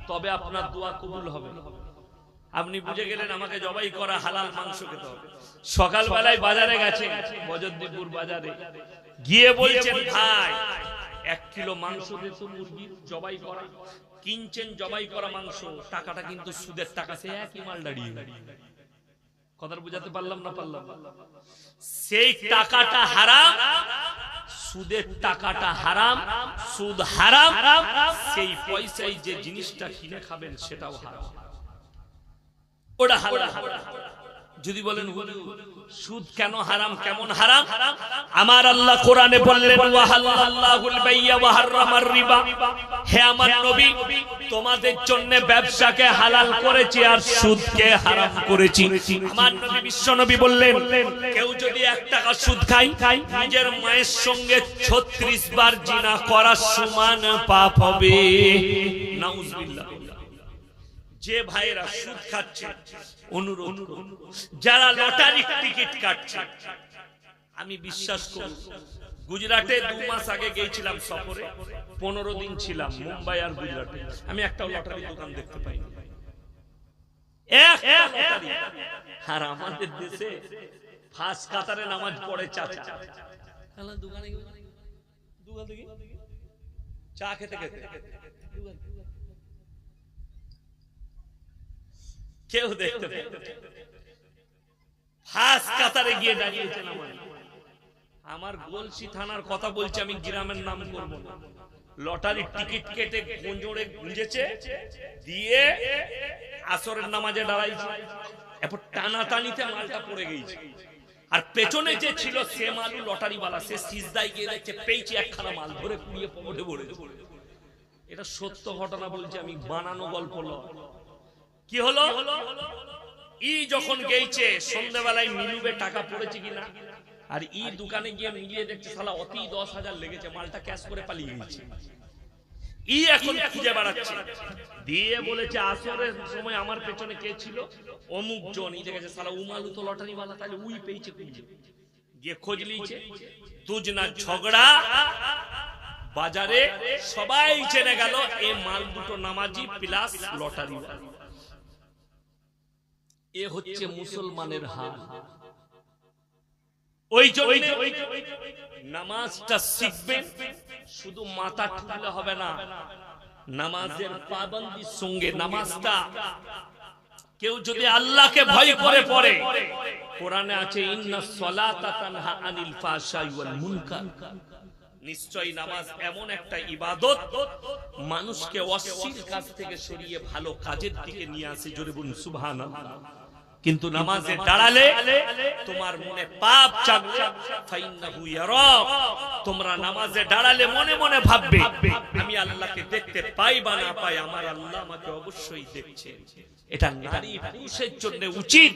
তবে আপনার দোয়া কবুল হবে। আপনি বুঝে গেলেন আমাকে জবাই করা হালাল মাংস খেতে হবে। সকালবেলায় বাজারে গেছেন, বজরদীপুর বাজারে গিয়ে বলছেন ভাই 1 কিলো মাংস দে তো, মুরগি জবাই করা। কিনছেন জবাই করা মাংস, টাকাটা কিন্তু সুদের টাকা। সে একই মাল দাঁড়িয়ে। কথা বুঝাতে পারলাম না পারলাম? সেই টাকাটা হারাম, সুদের টাকাটা হারাম, সুদ হারাম। সেই পয়সায় যে জিনিসটা কিনে খাবেন সেটাও হারাম, ওটা হালাল। যদি বলেন সুদ কেন হারাম, কেমন হারাম? আমার আল্লাহ কোরআনে বললেন ওয়াহাল্লাহুল বাইয়া ওয়া হারামার রিবা। হে আমার নবী, তোমাদের জন্য ব্যবসাকে হালাল করেছি আর সুদকে হারাম করেছি। আমার নবী বিশ্ব নবী বললেন, কেউ যদি 1 টাকা সুদ খায়, নিজের মায়ের সঙ্গে 36 বার জিনা করার সমান পাপ হবে। নাউজুবিল্লাহ। যে ভাইরা সুদ খাচ্ছে, অনুরোধ করুন, যারা লটারি টিকিট কাটছে, আমি বিশ্বাস করি, গুজরাটে 2 মাস আগে গিয়েছিলাম সফরে, 15 দিন ছিলাম মুম্বাই আর গুজরাটে। আমি একটা লটারি দোকান দেখতে পাইনি, একটা লটারি। আর আমাদের দেশে ফার্স্ট কাতারে নামাজ পড়ে চাচা, দোকানে চা খেতে খেতে কেউ দেখতে পায়, ফার্স্ট কাতারে গিয়ে দাঁড়িয়েছেন। আমার গলসি থানার কথা বলছি, আমি গ্রামের নাম করব না। লটারি টিকিট কেটে গঞ্জোড়ে গুঁজেছে, দিয়ে আসরের নামাজে দাঁড়াইছে। এরপর টানাটানিতে মালটা পড়ে গেছে, আর পেছনে যে ছিল সে মালু লটারিওয়ালা, সে সিজদায় গিয়ে দেখছে পেয়েছে একখানা মাল, ধরে কুড়িয়ে পকেটে ভরে। এটা সত্য ঘটনা বলছি আমি, বানানো গল্প নয়। কি হলো? ই যখন গেইছে সন্ধ্যাবেলায় মিলুবে টাকা পড়েছে কিনা, আর ই দোকানে গিয়ে মিলিয়ে দেখছে শালা অতি 10,000 লেগেছে, মালটা ক্যাশ করে পালিয়ে গেছে। ই এখন খুঁজে বেড়াচ্ছে, দিয়ে বলেছে আসরের সময় আমার পেছনে কে ছিল, অমুক জন। ই দেখেছে শালা উমালু তো লটারি ওয়ালা, তাহলে উই পেয়েছে। গিয়ে খোঁজ লিয়েছে, দুজনা ঝগড়া, বাজারে সবাই জেনে গেল এই মাল দুটো নামাজি প্লাস লটারি ওয়ালা। এ হচ্ছে মুসলমানের হাল। ওই জন্য নামাজটা শিখবেন, শুধু মাথা ঠুকলে হবে না, নামাজের পাবন্দির সঙ্গে নামাজটা কেউ যদি আল্লাহকে ভয় করে পড়ে, কোরআনে আছে ইন্নাস সালাতা তানহা আনিল ফাহশাই ওয়াল মুনকার। নিশ্চয়ই নামাজ এমন একটা ইবাদত, মানুষকে অশ্লীল কাজ থেকে সরিয়ে ভালো কাজের দিকে নিয়ে আসে। জোরে বলুন সুবহানাল্লাহ। কিন্তু নামাজে দাঁড়ালে তোমার মনে পাপ জাগবে, ফাইন্নাহু ইয়ারাক। তোমরা নামাজে দাঁড়ালে মনে মনে ভাববে আমি আল্লাহকে দেখতে পাই বা না পাই, আমার আল্লাহ আমাকে অবশ্যই দেখছে। এটা নারী পুরুষের জন্য উচিত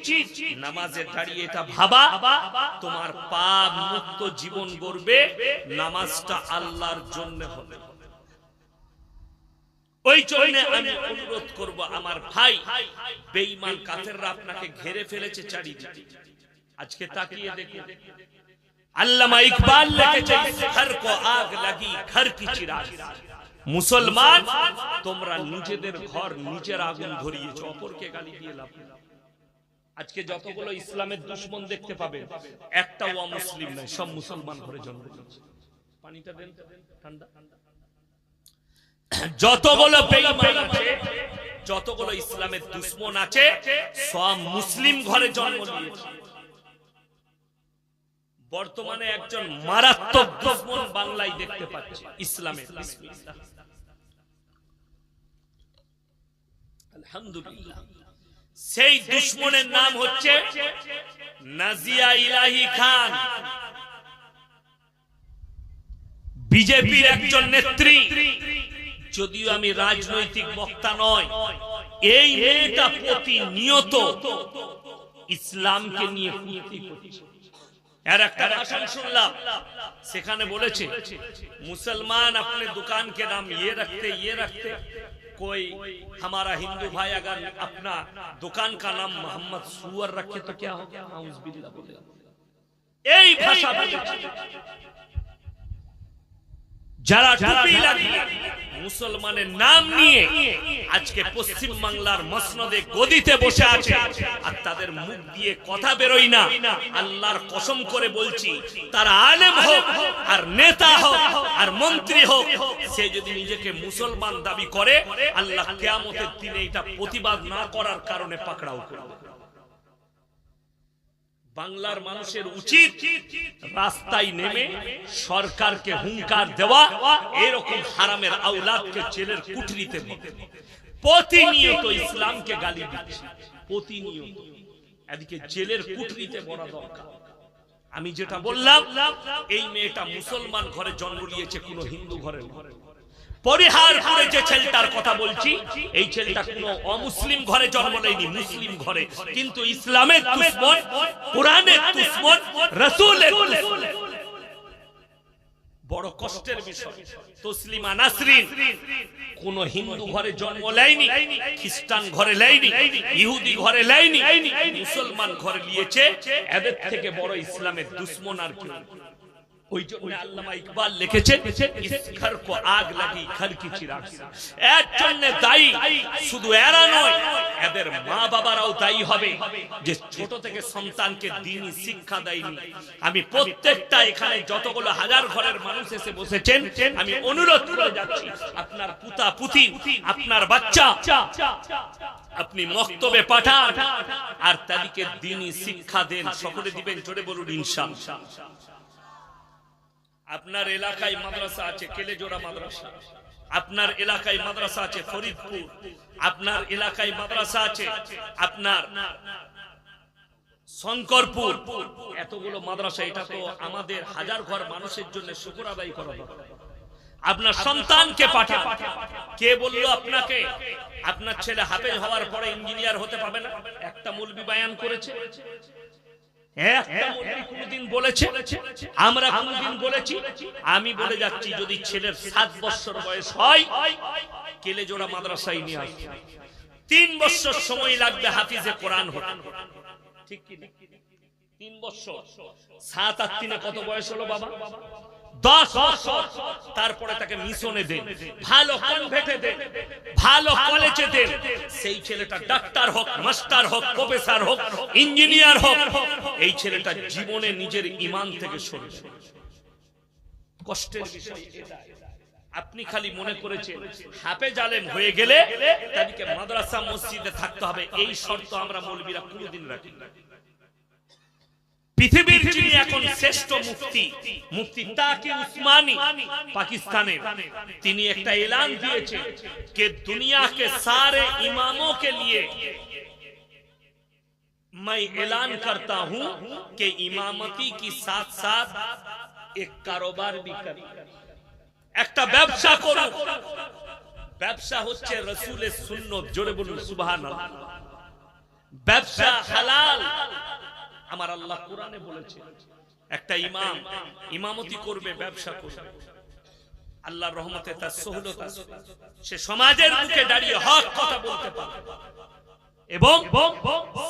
নামাজে দাঁড়িয়ে এটা ভাবা। তোমার পাপ মুক্ত জীবন গড়বে, নামাজটা আল্লাহর জন্য হবে। ওই জন্য আমি অনুরোধ করব আমার ভাই, বেঈমান কাফেররা আপনাকে ঘিরে ফেলেছে চারিদিকে। আজকে তাকিয়ে দেখুন, আল্লামা ইকবাল লিখেছে ঘর কো আগ লাগি ঘর কি চিরাগ। মুসলমান, তোমরা নিজেদের ঘর নিজের আগুন ধরিয়েছো, অপরকে গালি দিয়ে লাভ নেই। আজকে যতগুলো ইসলামের দুশমন দেখতে পাবেন, একটাও অমুসলিম নয়, সব মুসলমান ঘরে জন্ম নিয়েছে। পানিটা দেন ঠান্ডা। যতগুলো বেঈমান আছে, যতগুলো ইসলামের দুশমন আছে, সব মুসলিম ঘরে জন্ম নিয়েছে। বর্তমানে একজন মারাত্মক দুশমন বাংলায় দেখতে পাচ্ছে ইসলামের। আলহামদুলিল্লাহ। সেই দুশমনের নাম হচ্ছে নাজিয়া ইলাহি খান, বিজেপির একজন নেত্রী। যদিও আমি রাজনৈতিক বক্তা নয়, এই মেয়েটা প্রতিনিয়ত ইসলামকে নিয়ে কুটনীতি করছে। এর একটা ভাষণ শুনলাম, সেখানে বলেছে मुसलमान अपने दुकान के नाम ये रखते कोई हमारा हिंदू भाई अगर अपना दुकान का नाम मोहम्मद सुअर रखे तो क्या होगा। नाउज़ुबिल्लाह बोले এই ভাষা বলেছে। যারা টুপি লাগিয়ে মুসলমানের নাম নিয়ে আজকে পশ্চিম বাংলার মসনদে গদিতে বসে আছে আর তাদের মুখ দিয়ে কথা বেরোয় না, আল্লাহর কসম করে বলছি, তারা আলেম হোক আর নেতা হোক আর মন্ত্রী হোক, সে যদি নিজেকে মুসলমান দাবি করে, আল্লাহ কিয়ামতের দিনে এটা প্রতিবাদ না করার কারণে পাকড়াও করবে। বাংলার মানুষের উচিত রাস্তায় নেমে সরকারকে হুঙ্কার দেওয়া, এরকম হারামের আওলাদকে জেলের কুঠরিতে প্রতিনিয়ত ইসলামকে গালি দিচ্ছে, প্রতিনিয়ত এদিকে জেলের কুঠরিতে বড় দরকার। আমি যেটা বললাম, এই মেয়েটা মুসলমান ঘরে জন্ম নিয়েছে, কোনো হিন্দু ঘরে নয়। পরিহার করে যে ছেলেটার কথা বলছি, এই ছেলেটা কোনো অমুসলিম ঘরে জন্ম নেয়নি, মুসলিম ঘরে, কিন্তু ইসলামের দুশমন, কোরআনের দুশমন, রাসূলের দুশমন। বড় কষ্টের বিষয়, তসলিমা নাসরিন কোন হিন্দু ঘরে জন্ম নেয়নি, খ্রিস্টান ঘরে নেয়নি, ইহুদি ঘরে নেয়নি, মুসলমান ঘরে নিয়েছে। এদের থেকে বড় ইসলামের দুশমন আর কেউ। ওই জন্য আল্লামা ইকবাল লিখেছেন, ইস ঘর কো আগ লাগি ঘর কি চিরাগ। এর জন্য দায়ী শুধু এরা নয়, এদের মা বাবারাও দায়ী হবে যে ছোট থেকে সন্তানকে দ্বীনি শিক্ষা দেয়নি। আমি প্রত্যেকটা এখানে যতগুলো হাজার ঘরের মানুষ এসে বসেছেন, আমি অনুরোধ করে যাচ্ছি, আপনার পুতা পুতি, আপনার বাচ্চা আপনি মক্তবে পাঠান আর তাদেরকে দ্বীনি শিক্ষা দেন। সকলে দিবেন, জোরে বলুন ইনশাআল্লাহ। আপনার এলাকায় মাদ্রাসা আছে, কেলেজোড়া মাদ্রাসা, আপনার এলাকায় মাদ্রাসা আছে ফরিদপুর, আপনার এলাকায় মাদ্রাসা আছে আপনার শঙ্করপুর, এতগুলো মাদ্রাসা, এটা তো আমাদের হাজার ঘর মানুষের জন্য শুকর আদায় করা দরকার। আপনার সন্তানকে পাঠান। কে বললো আপনাকে আপনার ছেলে হাফেজ হওয়ার পরে ইঞ্জিনিয়ার হতে পারবে না? একটা মৌলবি বায়ান করেছে, কোনদিন বলেছে, আমরা কোনদিন বলেছি? আমি বলে যাচ্ছি, যদি ছেলের 7 বছর বয়স হয়, কেলেজোড়া মাদ্রাসায় নিয়ে আসবে, 3 বছর সময় লাগবে হাফিজে কোরআন হতে। ঠিক কি? 3 বছর, 7 আর 3 কত বয়স হলো বাবা? 10 বছর। তারপরে তাকে মিশনে দেন, ভালো কনভেন্টে দেন, ভালো কলেজে দেন। সেই ছেলেটা ডাক্তার হোক, মাস্টার হোক, প্রফেসর হোক, ইঞ্জিনিয়ার হোক, এই ছেলেটা জীবনে নিজের ঈমান থেকে সরে যাবে। কষ্টের বিষয় এটা। আপনি খালি মনে করেছেন হাফেজ আলেম হয়ে গেলে তাদেরকে মাদ্রাসা মসজিদে থাকতে হবে, এই শর্ত আমরা মৌলবীরা কোনোদিন রাখি না। পৃথিবীর যিনি এখন শ্রেষ্ঠ মুফতি, মুফতি তাকি উসমানী পাকিস্তানের, তিনি একটা এলান দিয়েছেন कि दुनिया के सारे इमामों के लिए मैं ऐलान करता हूं कि इमामती की साथ साथ एक कारोबार भी कर, একটা ব্যবসা করো। ব্যবসা হচ্ছে রাসূলের সুন্নাত, জোরে বলুন সুবহানাল্লাহ। ব্যবসা হালাল, আমার আল্লাহ কোরআনে বলেছে। একটা ইমাম ইমামতি করবে, ব্যবসা করবে, আল্লাহর রহমতে তার সহলত আছে, সে সমাজের মুখে দাঁড়িয়ে হক কথা বলতে পারবে এবং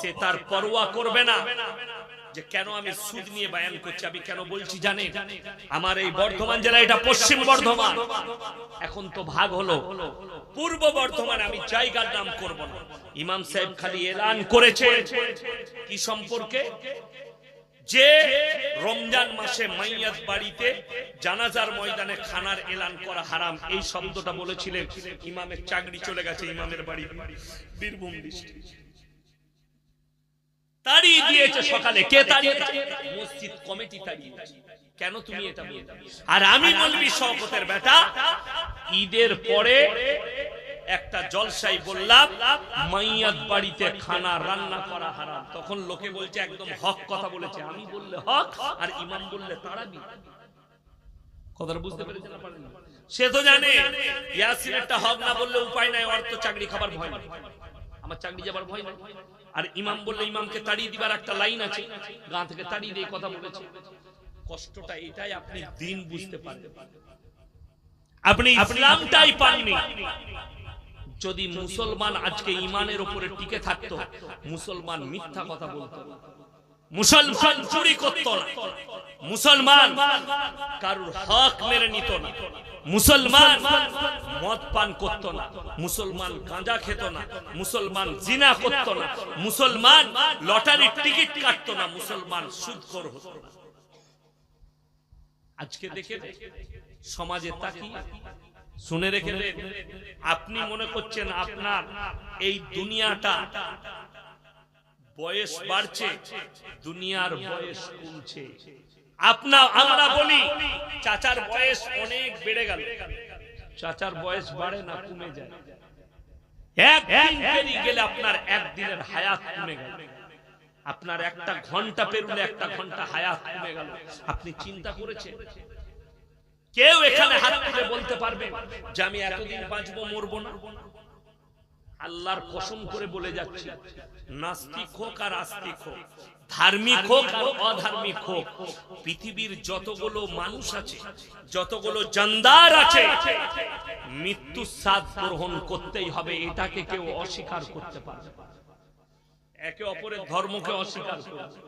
সে তার পরোয়া করবে না যে কেন আমি সুদ নিয়ে বয়ান করছি। আমি কেন বলছি জানেন? আমার এই বর্ধমান জেলা, এটা পশ্চিম বর্ধমান, এখন তো ভাগ হলো পূর্ব বর্ধমান, আমি জায়গার নাম করব না। ইমাম সাহেব খালি এলান করেছে কি সম্পর্কে? যে রমজান মাসে মাইয়াত বাড়িতে জানাজার ময়দানে খানার এলান করা হারাম, এই শব্দটা বলেছিলেন। ইমামের চাকরি চলে গেছে, ইমামের বাড়ি বীরভূম ডিস্ট্রিক্ট। তাড়িয়ে দিয়েছে সকালে। কে তাড়িয়েছে? মসজিদ কমিটি তাড়িয়েছে। কেন তুমি এটা বলছো? আর আমি মৌলভী শওকতের বেটা, ঈদের পরে একটা জলসাই বললাম মাইয়াত বাড়িতে খানা রান্না করা হারাম, তখন লোকে বলছে একদম হক কথা বলেছে। আমি বললে হক আর ইমাম বললে তাড়াবি। কথাটা বুঝতে পেরেছেন না? পারেন? সে তো জানে ইয়াসিনেরটা হক না বললে উপায় নাই, ওর তো চাকরি খাবার ভয় নাই, আমার চাকরি যাবার ভয় নাই। আর ইমাম বললে ইমামকে তাড়িয়ে দিবার একটা লাইন আছে, গাঁ থেকে তাড়িয়ে দিয়ে কথা বলেছে। কষ্টটা এটাই, আপনি দিন বুঝতে পারেন, আপনি ইসলামটাই পাননি। যদি মুসলমান আজকে ইমানের উপরে টিকে থাকতো, মুসলমান মিথ্যা কথা বলতো, মুসলমান চুরি করত না, মুসলমান কারুর হক মেরে নিত না, মুসলমান মদ পান করত না, মুসলমান গাঁজা খেত না, মুসলমান জিনা করত না, মুসলমান লটারির টিকিট কাটত না, মুসলমান সুদখোর হতো না। আজকে দেখে সমাজে তাকিয়ে শুনে রেখে দেন, আপনি মনে করছেন আপনার এই দুনিয়াটা বয়স বাড়ছে, দুনিয়ার বয়স কমছে। আমরা বলি চাচার বয়স অনেক বেড়ে গেল, চাচার বয়স বাড়ে না, কমে যায়। একদিন পেরিয়ে গেলে আপনার একদিনের হায়াত কমে গেল, আপনার একটা ঘন্টা পেরুলে একটা ঘন্টা হায়াত কমে গেল। আপনি চিন্তা করেছেন? কেউ এখানে হাত তুলে বলতে পারবে যে আমি এতদিন বাঁচবো, মরবো না? আল্লাহর কসম করে বলে যাচ্ছি, নাস্তিক হোক আর আস্তিক হোক, ধার্মিক হোক আর অধার্মিক হোক, পৃথিবীর যতগুলো মানুষ আছে, যতগুলো জানদার আছে, মৃত্যুর স্বাদ গ্রহণ করতেই হবে, এটাকে কেউ অস্বীকার করতে পারবে না। একে অপরের ধর্মকে অস্বীকার করবে,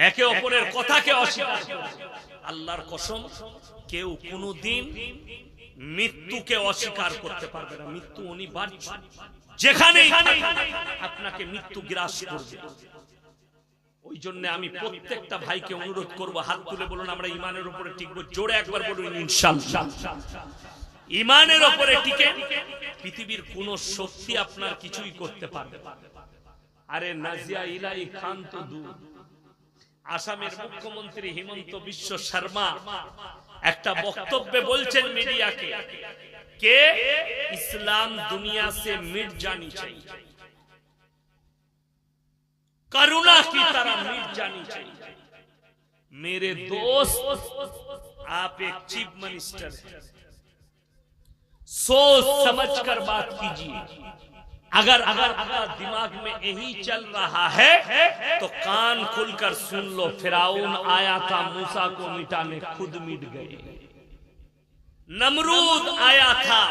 একে অপরের কথাকে অস্বীকার করবে। আল্লাহর কসম, কেউ কোনোদিন মৃত্যুকে অস্বীকার করতে পারবে না। মৃত্যু অনিবার্য, যেখানেই আপনাকে মৃত্যু গ্রাস করবে। ওই জন্য আমি প্রত্যেকটা ভাইকে অনুরোধ করব, হাত তুলে বলুন আমরা ইমানের উপরে টিকবো। জোরে একবার বলুন ইনশাআল্লাহ। ইমানের উপরে টিকে পৃথিবীর কোন শক্তি আপনার কিছুই করতে পারবে না। আরে নাজিয়া ইলাহি খান তো দূর, আসামের মুখ্যমন্ত্রী হিমন্ত বিশ্ব শর্মা একটা বক্তব্যে বলছেন মিডিয়াকে, কে ইসলাম दुनिया से मिट जानी चाहिए, करुणा की तरह मिट जानी चाहिए। मेरे दोस्त, आप एक चीफ मिनिस्टर हैं, सोच समझ कर बात कीजिए। अगर दिमाग में यही चल रहा है तो कान खुलकर सुन लो। फिराउन आया था मूसा को मिटाने, खुद मिट गए। नमरूद आया था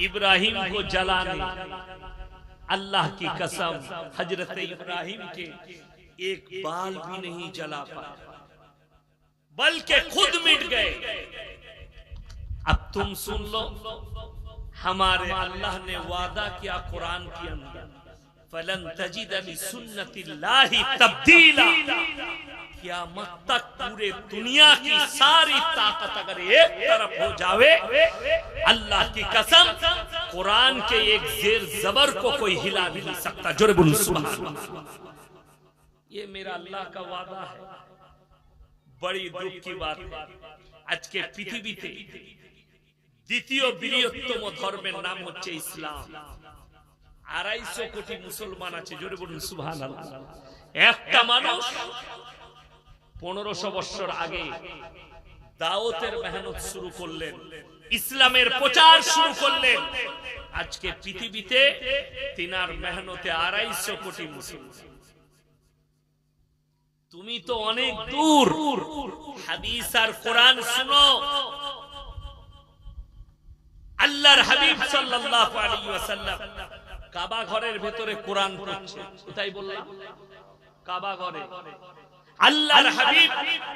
इब्राहिम को जलाने, अल्लाह की कसम हजरत इब्राहिम के एक बाल भी नहीं जला पाए, बल्कि खुद मिट गए। अब तुम सुन लो, हमारे अल्लाह ने वादा किया कुरान के अंदर, फलन तजिद लिसुन्नतिल्लाहि तब्दीला। क़यामत तक पूरे दुनिया की सारी ताकत अगर एक तरफ हो जावे, अल्लाह की कसम कुरान के एक जेर जबर को कोई हिला नहीं सकता। जोरे बोलो सुभान अल्लाह। ये मेरा अल्लाह का वादा है। बड़ी दुख की बात है, आज के पृथ्वीते দ্বিতীয় বৃহত্তম ধর্মের নাম হচ্ছে ইসলাম। 250 কোটি মুসলমান আছে। জোরে বলুন সুবহানাল্লাহ। একটা মানুষ 1500 বছর আগে দাওয়াতের মেহনত শুরু করলেন, ইসলামের প্রচার শুরু করলেন। আজকে পৃথিবীতে তিনার মেহনতে 250 কোটি মুসলমান। তুমি তো অনেক দূর, হাদিস আর কোরআন শুনো। আল্লাহর হাবিব সাল্লাল্লাহু আলাইহি ওয়াসাল্লাম কাবা ঘরের ভিতরে কোরআন পড়ছে, তাই বললাম কাবা ঘরে আল্লাহর হাবিব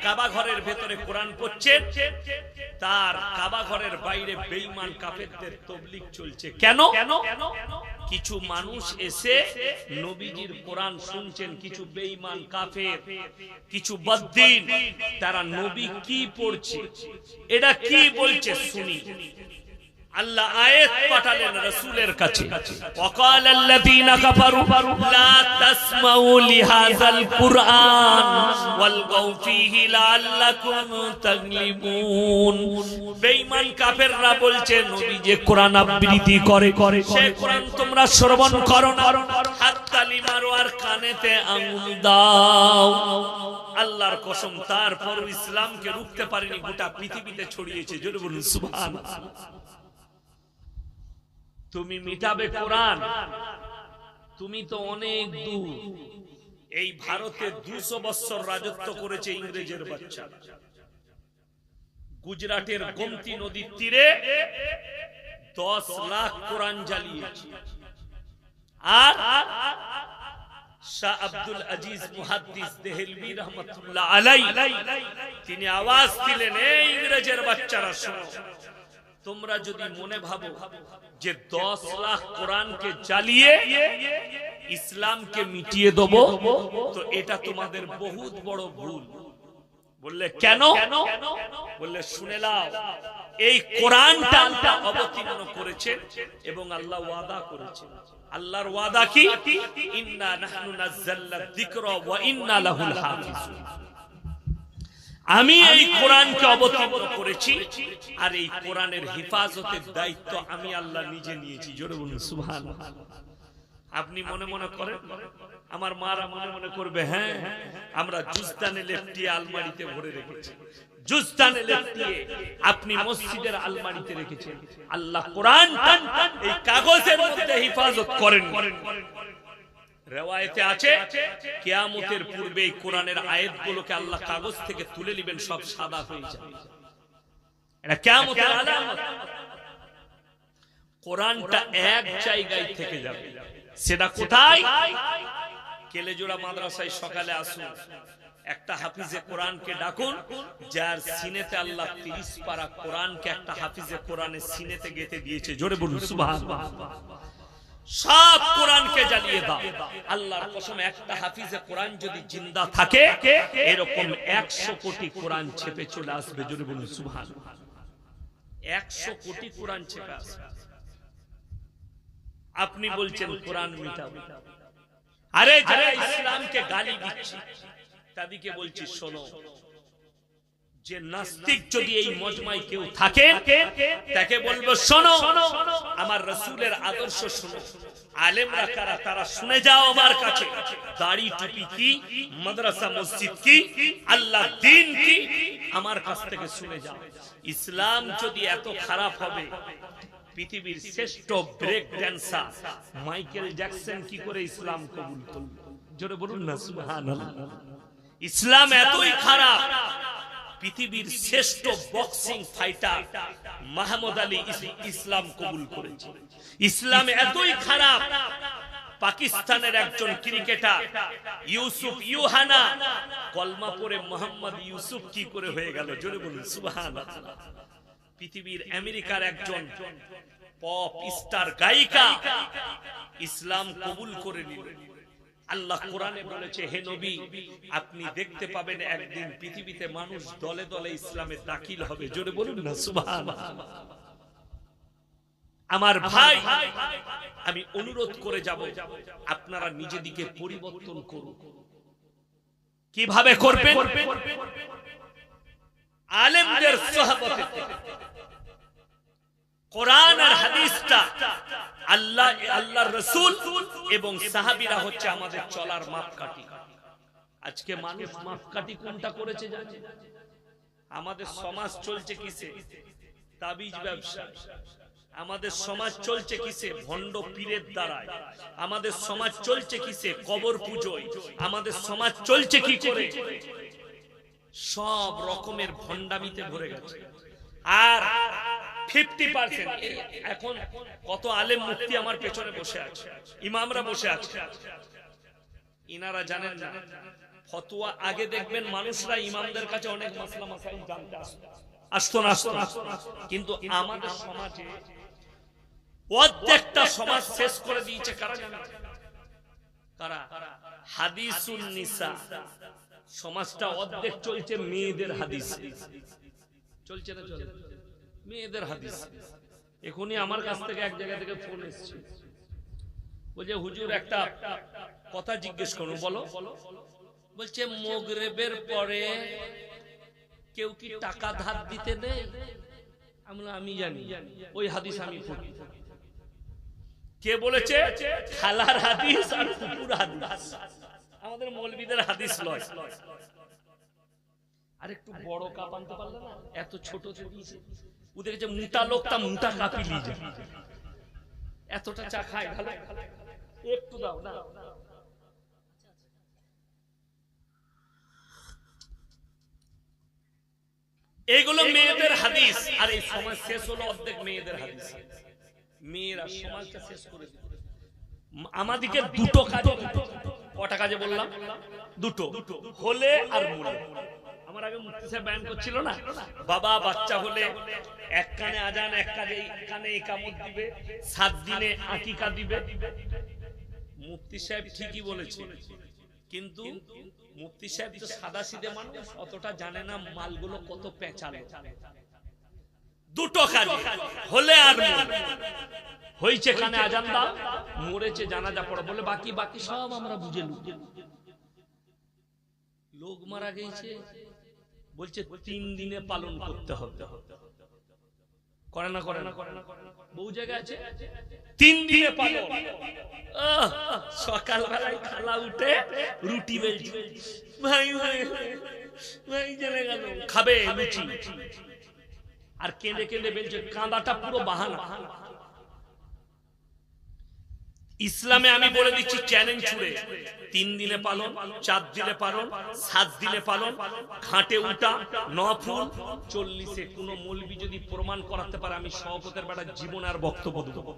কাবা ঘরের ভিতরে কোরআন পড়ছেন, তার কাবা ঘরের বাইরে বেঈমান কাফেরদের তাবলীগ চলছে। কেন? কিছু মানুষ এসে নবীজির কোরআন শুনছেন, কিছু বেঈমান কাফের, কিছু বদ্দিন, তারা নবী কি পড়ছে, এটা কি বলছে শুনি। আল্লাহ আয়াত পাঠালেন রাসূলের কাছে, ওয়াকাল আল্লাযীনা কাফারু লা তাসমাউ লিহাযাল কুরআন ওয়ালগাউ ফীহি লাআল্লাকুম তাগলিবুন। বেঈমান কাফেররা বলছে নবী যে কোরআন আবৃত্তি করে, সে কোরআন তোমরা শ্রবণ করো না, হাত্তা লিমারু, আর কানেতে আঙ্গুল দাও। আল্লাহর কসম, তারপর ইসলামকে রুখতে পারেনি, গোটা পৃথিবীতে ছড়িয়েছে। জোরে বলুন সুবহানাল্লাহ। তুমি মিটাবে কোরআন, তুমি তো অনেক দূর। এই ভারতে 200 বছর রাজত্ব করেছে ইংরেজের বাচ্চা। গুজরাটের গোমতী নদীর তীরে 10 লাখ কোরআন জ্বালিয়েছে। আর শাহ আব্দুল আজিজ মুহাদ্দিস দেহলভী রাহমাতুল্লাহ আলাইহি তিনি আওয়াজ দিলেন, এই ইংরেজের বাচ্চারা শোনো, তোমরা যদি মনে ভাবো যে 10 লাখ কোরআনকে জ্বালিয়ে ইসলামকে মিটিয়ে দেব, তো এটা তোমাদের বহুত বড় ভুল। বললে কেন? বললে শুনে নাও, এই কোরআনটা আল্লাহ অবতীর্ণ করেছেন এবং আল্লাহ ওয়াদা করেছেন। আল্লাহর ওয়াদা কি? ইন্না নাহনু নাযালনা যিকরা ওয়া ইন্না লাহুল হাফিজুন। আমি এই কোরআনকে অবতীর্ণ করেছি আর এই কোরআনের হেফাজতের দায়িত্ব আমি আল্লাহ নিজে নিয়েছি। জোরে বলুন সুবহানাল্লাহ। আপনি মনে মনে করেন, আমার মারা মনে মনে করবে, হ্যাঁ আমরা জুজদানে লেফটিয়ে আলমারিতে ভরে রেখেছি, জুজদানে লেফটিয়ে আপনি মসজিদের আলমারিতে রেখেছেন। আল্লাহ কোরআনটা এই কাগজের মধ্যে হেফাজত করেন। রিওয়ায়েতে আছে কিয়ামতের পূর্বে এই কোরআনের আয়াতগুলোকে আল্লাহ কাগজ থেকে তুলে নেবেন, সব সাদা হয়ে যাবে। এটা কিয়ামতের আলামত। কোরআনটা এক জায়গায় থেকে যাবে, সেটা কোথায়? কেলেজোড়া মাদ্রাসায় সকালে আসুন, একটা হাফিজে কোরআনকে ডাকুন, যার সিনেতে আল্লাহ 30 পারা কোরআনকে একটা হাফিজে কোরআনের সিনেতে গেঁথে দিয়েছে। জোরে বলুন সুবহানাল্লাহ। সব কোরআনকে জ্বালিয়ে দাও। আল্লাহর কসম, একটা হাফিজে কোরআন যদি জিন্দা থাকে, এরকম 100 কোটি কোরআন ছেপে চলে আসবে। জোরে বলুন সুবহানাল্লাহ। 100 কোটি কোরআন ছেপে আসবে। আপনি বলছেন কোরআন মিটাবো, আরে যারা ইসলামকে গালি দিচ্ছে তাদেরকে বলছি, শোনো, যে নাস্তিক যদি এই মজমায় কেউ থাকে, তাকে বলবো, শোনো আমার রাসূলের আদর্শ শোনো। আলেমরা কারা তারা শুনে যাও আমার কাছে। দাড়ি টুপি কি, মাদ্রাসা মসজিদ কি, আল্লাহ দ্বীন কি, আমার কাছ থেকে শুনে যাও। ইসলাম যদি এত খারাপ হবে, পৃথিবীর শ্রেষ্ঠ ব্রেক ড্যান্সার মাইকেল জ্যাকসন কি করে ইসলাম কবুল করল? জোরে বলুন না সুবহানাল্লাহ। ইসলাম এতই খারাপ, পৃথিবীর শ্রেষ্ঠ বক্সিং ফাইটার মুহাম্মদ আলী ইসলাম কবুল করেছে। ইসলাম এতই খারাপ, পাকিস্তানের একজন ক্রিকেটার ইউসুফ ইউহানা কলমা পড়ে মোহাম্মদ ইউসুফ কি করে হয়ে গেল? জোরে বলুন সুবহানাল্লাহ। পৃথিবীর আমেরিকার একজন পপ স্টার গায়িকা ইসলাম কবুল করে নিল। আল্লাহ কোরআনে বলেছে, হে নবী, আপনি দেখতে পাবেন একদিন পৃথিবীতে মানুষ দলে দলে ইসলামে দাখিল হবে। জোরে বলুন না সুবহানাল্লাহ। আমার ভাই, আমি অনুরোধ করে যাব, আপনারা নিজেদিকে পরিবর্তন করুন। কিভাবে করবেন? আলেমদের সোহবতে কোরআন আর হাদিসটা, আল্লাহর রাসূল এবং সাহাবীরা হচ্ছে আমাদের চলার মাপকাঠি। আজকে মানুষ মাপকাঠি কোনটা করেছে জানেন? আমাদের সমাজ চলছে কিসে? তাবিজ ব্যবসা। আমাদের সমাজ চলছে কিসে? ভণ্ড পীরের দ্বারায়। আমাদের সমাজ চলছে কিসে? কবর পূজোয়। আমাদের সমাজ চলছে কি করে? সব রকমের ভণ্ডামিতে ভরে গেছে। আর 50% এখন কত আলেম মুফতি আমার পেছনে বসে আছে, ইমামরা বসে আছে, ইনারা জানেন না ফতোয়া। আগে দেখবেন মানুষরা ইমামদের কাছে অনেক মাসলা মাসাইল জানতে আসতো না, কিন্তু আমাদের সমাজে অর্ধেকটা সমাজ শেষ করে দিয়েছে। কারা জানেন? কারা? হাদিসুন নিসা সমাজটা অর্ধেক চলছে মেয়েদের হাদিস। চলছে না? চলে মেয়েদের হাদিস। এখনই আমার কাছ থেকে এক জায়গা থেকে ফোন এসেছে, বলছে হুজুর একটা কথা জিজ্ঞেস করুন। বলো। বলছে মাগরিবের পরে কেউ কি টাকা ধার দিতে নেই? আমি জানি, ওই হাদিস আমি পড়ি। কে বলেছে? খালার হাদিস আর কুকুর হাদিস, আমাদের মৌলবীদের হাদিস লয়। আর একটু বড় কাপ আনতে পারলে না? এত ছোট দিয়েছে। ওদের যে মোটা লোকটা মোটা কাপি নিয়ে যায়, এতটা চা খায় ভালো, একটু দাও না। এইগুলো মেয়েদের হাদিস। আর এই সমাজ শেষ হলো অর্ধেক মেয়েদের হাদিস। মেয়েরা সমাজটা শেষ করে দিল। আমাদেরকে দুটো কাজ, কটা কাজে বললাম? দুটো, হলে আর মূলে। আমার আগে মুফতি সাহেব বয়ান করছিল না, বাবা বাচ্চা হলে এক কানে আজান, এক কানে ইকামত দিবে, 7 দিনে আকিকা দিবে। মুফতি সাহেব ঠিকই বলেছে, কিন্তু মুফতি সাহেব তো সাদা সিধে মানুষ, অতটা জানে না মালগুলো কত পেঁচালো। দুটো কাজ, হলে আর মূলে। হয়েছে কানে আজান দাও, মরেছে জানাজা পড়া, বলে বাকি বাকি সব আমরা বুঝে লুক। লোক মারা গেছে, বলছে 3 দিনে পালন করতে হবে। করে না করে না করে না, বহু জায়গা আছে 3 দিনে পালন। সকালবেলায় খালা উঠে রুটি বেলছে, ভাই ভাই ভাই জেনে গেল খাবে লুচি, আর কেঁদে কেঁদে বেলছে, কাঁদাটা পুরো বাহানা। ইসলামে আমি বলে দিচ্ছি চ্যালেঞ্জ ছুড়ে, 3 দিনে পালন, 4 দিনে পালন, 7 দিনে পালন, ঘাটে উঠা, নফল, 40-এ কোন মৌলবি যদি প্রমাণ করাতে পারে, আমি শওকতের বেটা জীবন আর বক্তব্য দেব,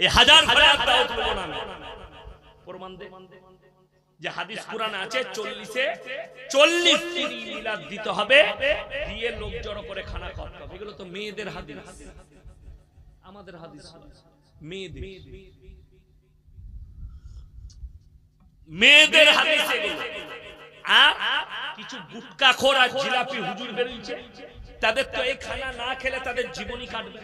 এই হাজার হাজার দাওয়াত দেব না, প্রমাণ দে যে হাদিস কোরআনে আছে 40-এ 40 মিলাদ দিতে হবে, দিয়ে লোক জড়ো করে খানা খাওয়াতে হবে। এগুলো তো মেয়েদের হাদিস, আমাদের হাদিস মেয়েদের হাদিস এগুলো। আর কিছু গুটকাখোর আর জিলাপি হুজুর বেরিয়েছে, তাদের তো এই খানা না খেলে তাদের জীবনই কাটবে।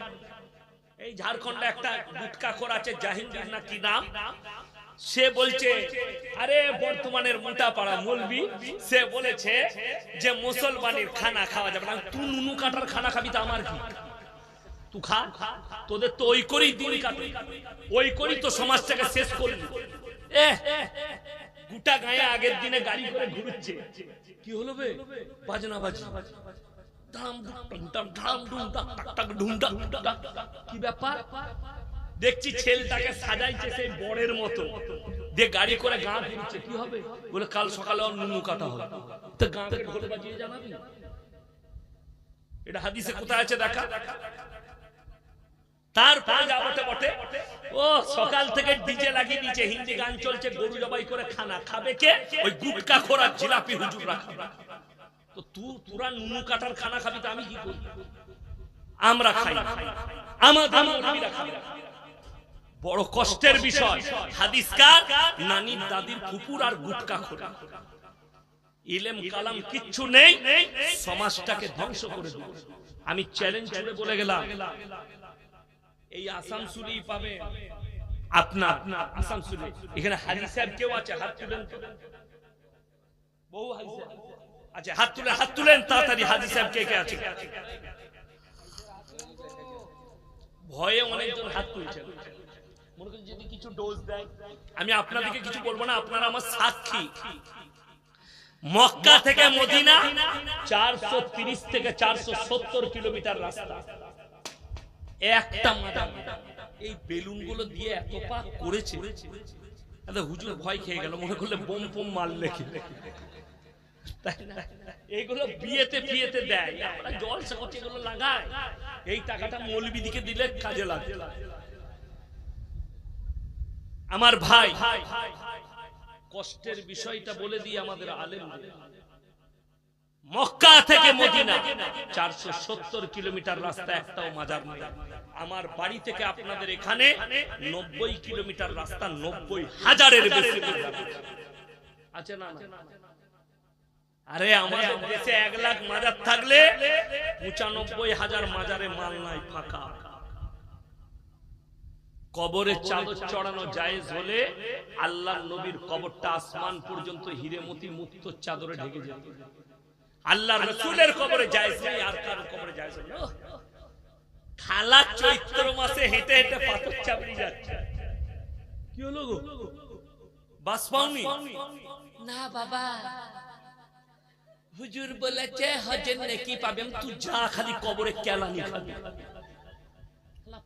এই ঝাড়খণ্ডে একটা গুটকাখোর আছে, জাহিঙ্গীর না কি নাম, সে বলছে, আরে বর্তমানের মোটা পাড়া মৌলবি, সে বলেছে যে মুসলমানের খানা খাওয়া যাবে না। তুই নুনু কাটার খানা খাবি তো আমার কি? তুই খা, তোদের তো ওই করেই দিন কাটে, ওই করেই তো সমাজটাকে শেষ করলি। গোটা গায়ে আগের দিনে গাড়ি করে ঘুরছে, কি হলো বে? বাজনা বাজি, কি ব্যাপার? দেখছি ছেলেটাকে সাজাইছে সেই বড়ের মতো, দিয়ে গাড়ি করে গাঁ ফিরছে। কি হবে? বলে কাল সকালে নুনু কাটা হবে, তো গাঁকে ঢোল বাজিয়ে জানাবি। এটা হাদিসে কোথায় আছে দেখা? তারপরে যাবতে বটে, ও সকাল থেকে ডিজে লাগিয়ে দিয়েছে, হিন্দি গান চলছে, গরু জবাই করে খানা খাবে কে? ওই গুটকা খোরা জিলাপি হুজুররা খাবে। তো তোরা নুনু কাটার খানা খাবি, তো আমি কি করি? আমরা খাই, আমাদের নবীরা খাবে। বড় কষ্টের বিষয়, হাদিসকার নানির দাদির ফুপুর আর গুটকা খোরা, ইলম কালাম কিচ্ছু নেই, সমাজটাকে ধ্বংস করে দিল। আমি চ্যালেঞ্জ করে বলে গেলাম, এই আসানসোলেই পাবে আপনার আসানসোলে। এখানে হাজি সাহেব কেউ আছে? হাত তুলেন, বহু হাজি সাহেব আছে, হাত তুলেন তাড়াতাড়ি। হাজি সাহেব কে কে আছে? ভয়ে অনেকজন হাত তুলছে, মনে করি যদি কিছু ডোজ দেয়। আমি আপনাদেরকে কিছু বলবো না, আপনারা আমার সাক্ষী। মক্কা থেকে মদিনা 430 থেকে 470 কিলোমিটার রাস্তা, একটা মাদার। এই বেলুন গুলো দিয়ে এত পাক করেছে, হুজুর ভয় খেয়ে গেল, মনে করলে বোম পোম মারলে। এইগুলো বিয়েতে ফিয়েতে দেয়, আমরা জলসা করছি, এগুলো লাগায়। এই টাকাটা মৌলবীদিকে দিলে কাজে লাগে। আমার ভাই, কষ্টের বিষয়টা বলে দিয়ে আমাদের আলেমদের, মক্কা থেকে মদিনা 470 কিলোমিটার রাস্তা, একটাও মাজার নেই। আমার বাড়ি থেকে আপনাদের এখানে 90 কিলোমিটার রাস্তা, 90,000-এর বেশি আছে না? আরে আমাদের দেশে 1 লাখ মাজার থাকলে 95,000 মাজারে মাল নাই, ফাঁকা। কবরে চাদর চড়ানো জায়েজ হলে আল্লাহর নবীর কবরটা আসমান পর্যন্ত হিরেমতি মুক্ত চাদরে ঢেকে যেত। আল্লাহর রাসূলের কবরে জায়েজ নেই, আর কারো কবরে জায়েজ নেই। খালা চৈত্র মাসে হেঁটে হেঁটে পাথর চাপড়ি যাচ্ছে, কি হলো গো? বাস পাওনি? না বাবা, হুজুর বলেছে হজের নেকি পাবেন, তুই যা, খালি কবরে কেলানি খাবি।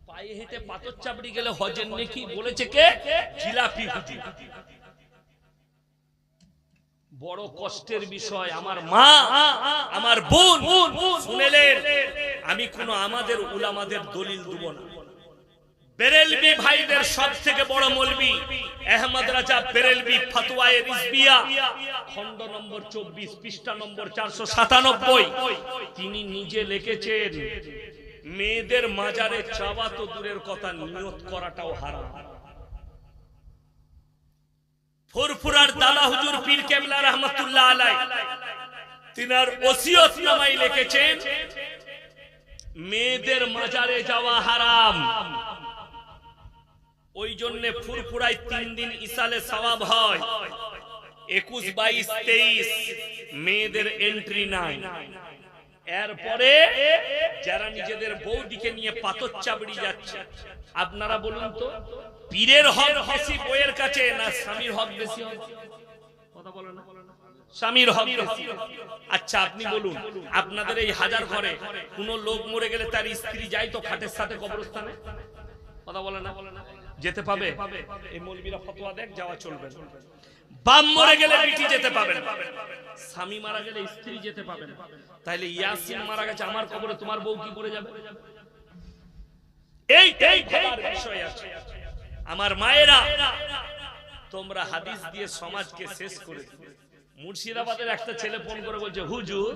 পায়ে হেঁটে পাথর চাপড়ি গেলে হজের নেকি বলেছে কে? জিলাপি হুজুর। বড় কষ্টের বিষয়। আমার মা, আমার বোন শুনেলেন, আমি কোনো আমাদের উলামাদের দলিল দেব না, বেরেলভি ভাইদের সবথেকে বড় মৌলভী আহমদ রাজা বেরেলভি ফতোয়ায়ে রিজভিয়া খণ্ড নম্বর 24 পৃষ্ঠা নম্বর 497 তিনি নিজে লিখেছেন মেয়েদের মাজারে চাওয়া তো দূরের কথা, নিয়ত করাটাও হারাম। ফুরফুরার দাদা হুজুর পীর কেবলা রহমাতুল্লাহ আলাইহি তিনার ওসিয়তনামায় লিখেছেন মেয়েদের মাজারে যাওয়া হারাম। ওই জন্য ফুরফুরায় 3 দিন ইসালে সওয়াব হয়, 21, 22, 23 মেয়েদের এন্ট্রি নাই। এরপরে যারা নিজেদের বউদিকে নিয়ে পাথর চাবড়ি যাচ্ছে, আপনারা বলুন তো পীরের হক বেশি বইয়ের কাছে না স্বামীর হক বেশি? কথা বলে না, স্বামীর হক বেশি। আচ্ছা আপনি বলুন, আপনাদের এই হাজার ঘরে কোন লোক মরে গেলে তার স্ত্রী যায় তো খাটের সাথে কবরস্থানে? কথা বলে না, যেতে পাবে? এই মৌলবীরা ফতোয়া দেখ যাওয়া চলবে না। বাপ মরে গেলে বিটি যেতে পাবে না, স্বামী মারা গেলে স্ত্রী যেতে পাবে না। তাইলে ইয়াসিন মারা গেছে, আমার কবরে তোমার বউ কি করে যাবে? এইটাই ভাবার বিষয় আছে। আমার মায়েরা, তোমরা হাদিস দিয়ে সমাজকে শেষ করে দিলে। মুর্শিদাবাদের একটা ছেলে ফোন করে বলছে, হুজুর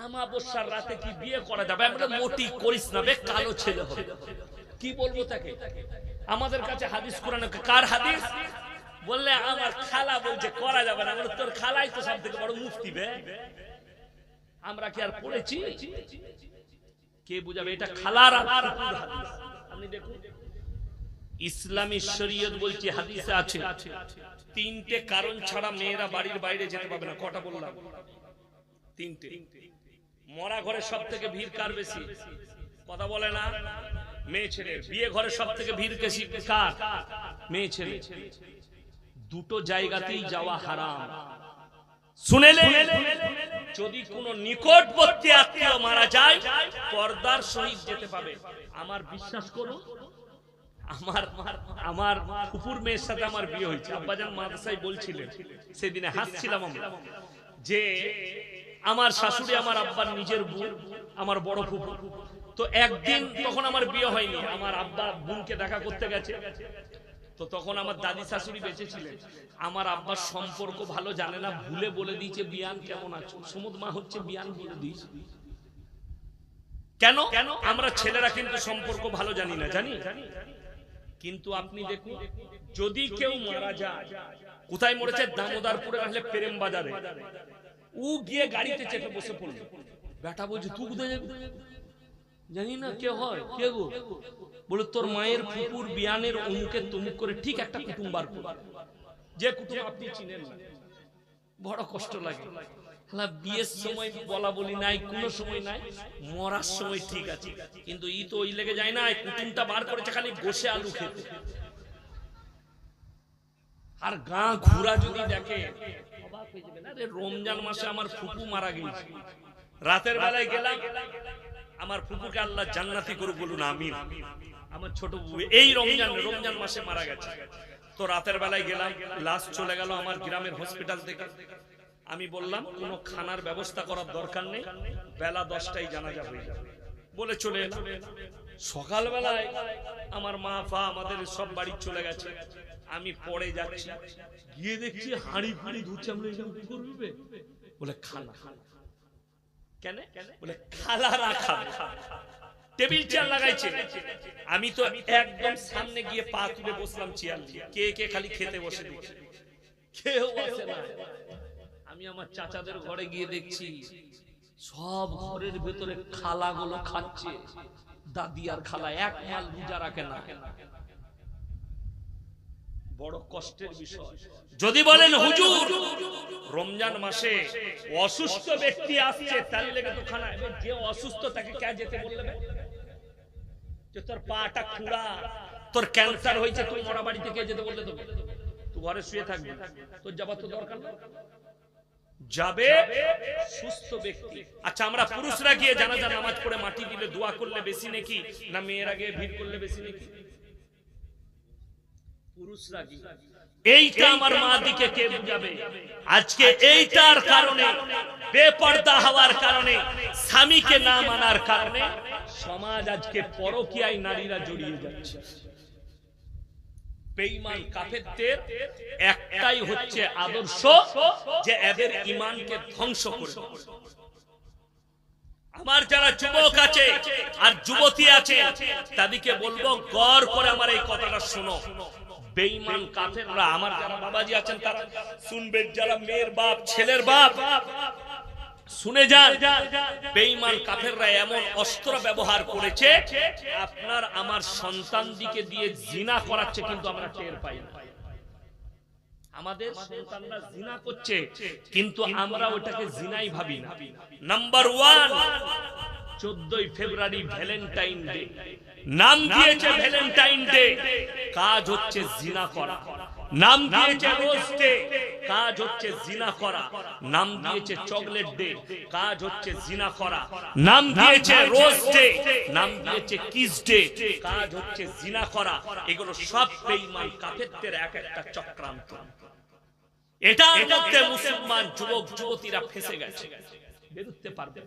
আমাবস্যার রাতে কি বিয়ে করা যাবে? আমরা মোটি করিস না বে, কালো ছেলে হবে। কি বলবো তাকে? আমাদের কাছে হাদিস কোরআনে, কার হাদিস? বললে আমার খালা বলছে করা যাবে না। আমরা তোর খালাই তো সব থেকে বড় মুফতি বে, আমরা কি আর পড়েছি? কে বুঝাবে? এটা খালার হাদিস। আপনি দেখুন ইসলামী শরীয়ত বলছে, হাদিসে আছে 3টে কারণ ছাড়া মেয়েরা বাড়ির বাইরে যেতে পারবে না। কটা বললাম? 3টে। মরা ঘরে সব থেকে ভিড় কার বেশি? কথা বলে না, মেয়ে ছেলে। বিয়ে ঘরে সব থেকে ভিড় বেশি কার? মেয়ে ছেলে। দুটো জায়গাতেই যাওয়া হারাম। শুনেলে যদি কোন নিকটবর্তী আত্মীয় মারা যায় পর্দার সহিত যেতে পাবে। আমার বিশ্বাস করুন, আমার ফুপুর মেয়ের সাথে আমার বিয়ে হয়েছে। আব্বাজান মাদ্রাসায় বলছিলেন, সেদিনে হাসছিলাম আমরা, যে আমার শাশুড়ি আমার আব্বার নিজের বোন, আমার বড় ফুপু। তো একদিন তখন আমার বিয়ে হয়নি, আমার আব্বা বোনকে দেখা করতে গেছে। তো তখন আমার দাদি শাশুড়ি বেঁচে ছিলেন। আমার আব্বার সম্পর্ক ভালো জানে না, ভুলে বলে দিয়েছে বিয়ান কেমন আছো। সমুদ মা হচ্ছে বিয়ান বলে দিয়েছে। কেন? আমরা ছেলেরা কিন্তু সম্পর্ক ভালো জানি না, জানি। কিন্তু আপনি দেখুন, যদি কেউ মারা যায়, কোথায় মরেছে? দামোদরপুরে, আসলে প্রেম বাজারে। ও গিয়ে গাড়িতে চেপে বসে পড়ল। বেটা বলছে তুই কোথায় যাবি? জানি না। কে হয়? কে গো? বলে তোর মায়ের ফুপুর বিয়ানের অমুকে তমুক করে ঠিক একটা কুটুম বার করে, যে কুটুম আপনি চিনেন না। বড় কষ্ট লাগে। বিয়ের সময় বলা বলি নাই, কোনো সময় নাই, মরার সময় ঠিক আছে। কিন্তু ই তো ওই লেগে যায় না, কুটুমটা বার করেছে খালি বসে আলু খেতে। আর গা ঘুরা যদি দেখে অবাক হয়ে যাবে। না রে, রমজান মাসে আমার ফুপু মারা গেছে। রাতের বেলায় গেলাম, আমার ফুপুকে আল্লাহ জান্নাতি করুক, বলুন আমিন। আমার ছোট বুবু এই রমজান মাসে মারা গেছে। তো রাতের বেলায় গেলাম, লাশ চলে গেল আমার গ্রামের হসপিটাল থেকে। আমি বললাম কোনো খানার ব্যবস্থা করার দরকার নেই, বেলা 10টায় জানাজা হয়ে যাবে বলে চলে এলাম। সকালবেলায় আমার মা ফা আমাদের সব বাড়ি চলে গেছে। আমি পড়ে যাচ্ছি, গিয়ে দেখছি হাঁড়ি ফাঁড়ি ধুচ্ছে। আমরা কি করবে? বলে খানা। কেন? বলে খালারা খাবে। টেবিল চেয়ার লাগাইছে। আমি তো একদম সামনে গিয়ে পা তুলে বসলাম চেয়ার দিয়ে। কে কে খালি খেতে বসে দিচ্ছে, কেউ বসে না। আমি আমার চাচাদের ঘরে গিয়ে দেখছি সব ঘরের ভেতরে খালাগুলো খাচ্ছে। দাদি আর খালা এক মাল রোজা রাখে না। বড় কষ্টের বিষয়। যদি বলেন হুজুর রমজান মাসে অসুস্থ ব্যক্তি আসছে, তার লেগে তো খানা। যে অসুস্থ তাকে কে যেতে বলবে? যে তোর পাটা খুঁড়া, তোর ক্যান্সার হয়েছে, তুই মরা বাড়ি থেকে যেতে বললে তো তুই ঘরে শুয়ে থাকবি, তোর যাবার তো দরকার নেই। যাবে সুস্থ ব্যক্তি। আচ্ছা, আমরা পুরুষরা গিয়ে জানাজা নামাজ পড়ে মাটি দিলে দোয়া করলে বেশি নাকি না মেয়েরা গিয়ে ভিড় করলে বেশি নাকি? পুরুষরা গিয়ে। এইটা আমার মা দিকে কে বুঝাবে? আজকে এইটার কারণে, বেপর্দা হওয়ার কারণে, স্বামীকে না মানার কারণে সমাজ আজকে পরকীয়ায় নারীরা জড়িয়ে যাচ্ছে। বেঈমান কাফেরদের একটাই হচ্ছে আদর্শ যে এদের ঈমানকে ধ্বংস করে দেওয়া। আমার যারা যুবক আছে আর যুবতী আছে তাদেরকে বলবো গড় করে আমার এই কথাটা শোনো। বেঈমান কাফেররা, আমার যারা বাবাজি আছেন তারা শুনবেন, যারা মেয়ের বাপ ছেলের বাপ শুনে যান, বেঈমান কাফেররা এমন অস্ত্র ব্যবহার করেছে আপনার আমার সন্তানদিকে দিয়ে জিনা করাচ্ছে, কিন্তু আমরা টের পাই না। আমাদের সন্তানরা জিনা করছে কিন্তু আমরা ওটাকে জিনাই ভাবি না। নাম্বার 1, 14 ফেব্রুয়ারি ভ্যালেন্টাইন ডে, নাম দিয়েছে ভ্যালেন্টাইন ডে, কাজ হচ্ছে জিনা করা। নাম দিয়েছে রোজ ডে, কাজ হচ্ছে জিনা করা। নাম দিয়েছে চকলেট ডে, কাজ হচ্ছে জিনা করা। নাম দিয়েছে রোজ ডে, নাম দিয়েছে কিস ডে, কাজ হচ্ছে জিনা করা। এগুলো সব বেঈমান কাফেরদের এক একটা চক্রান্ত। এটার মধ্যে মুসলমান যুবক যুবতীরা ফেসে গেছে, বেরোতে পারবে।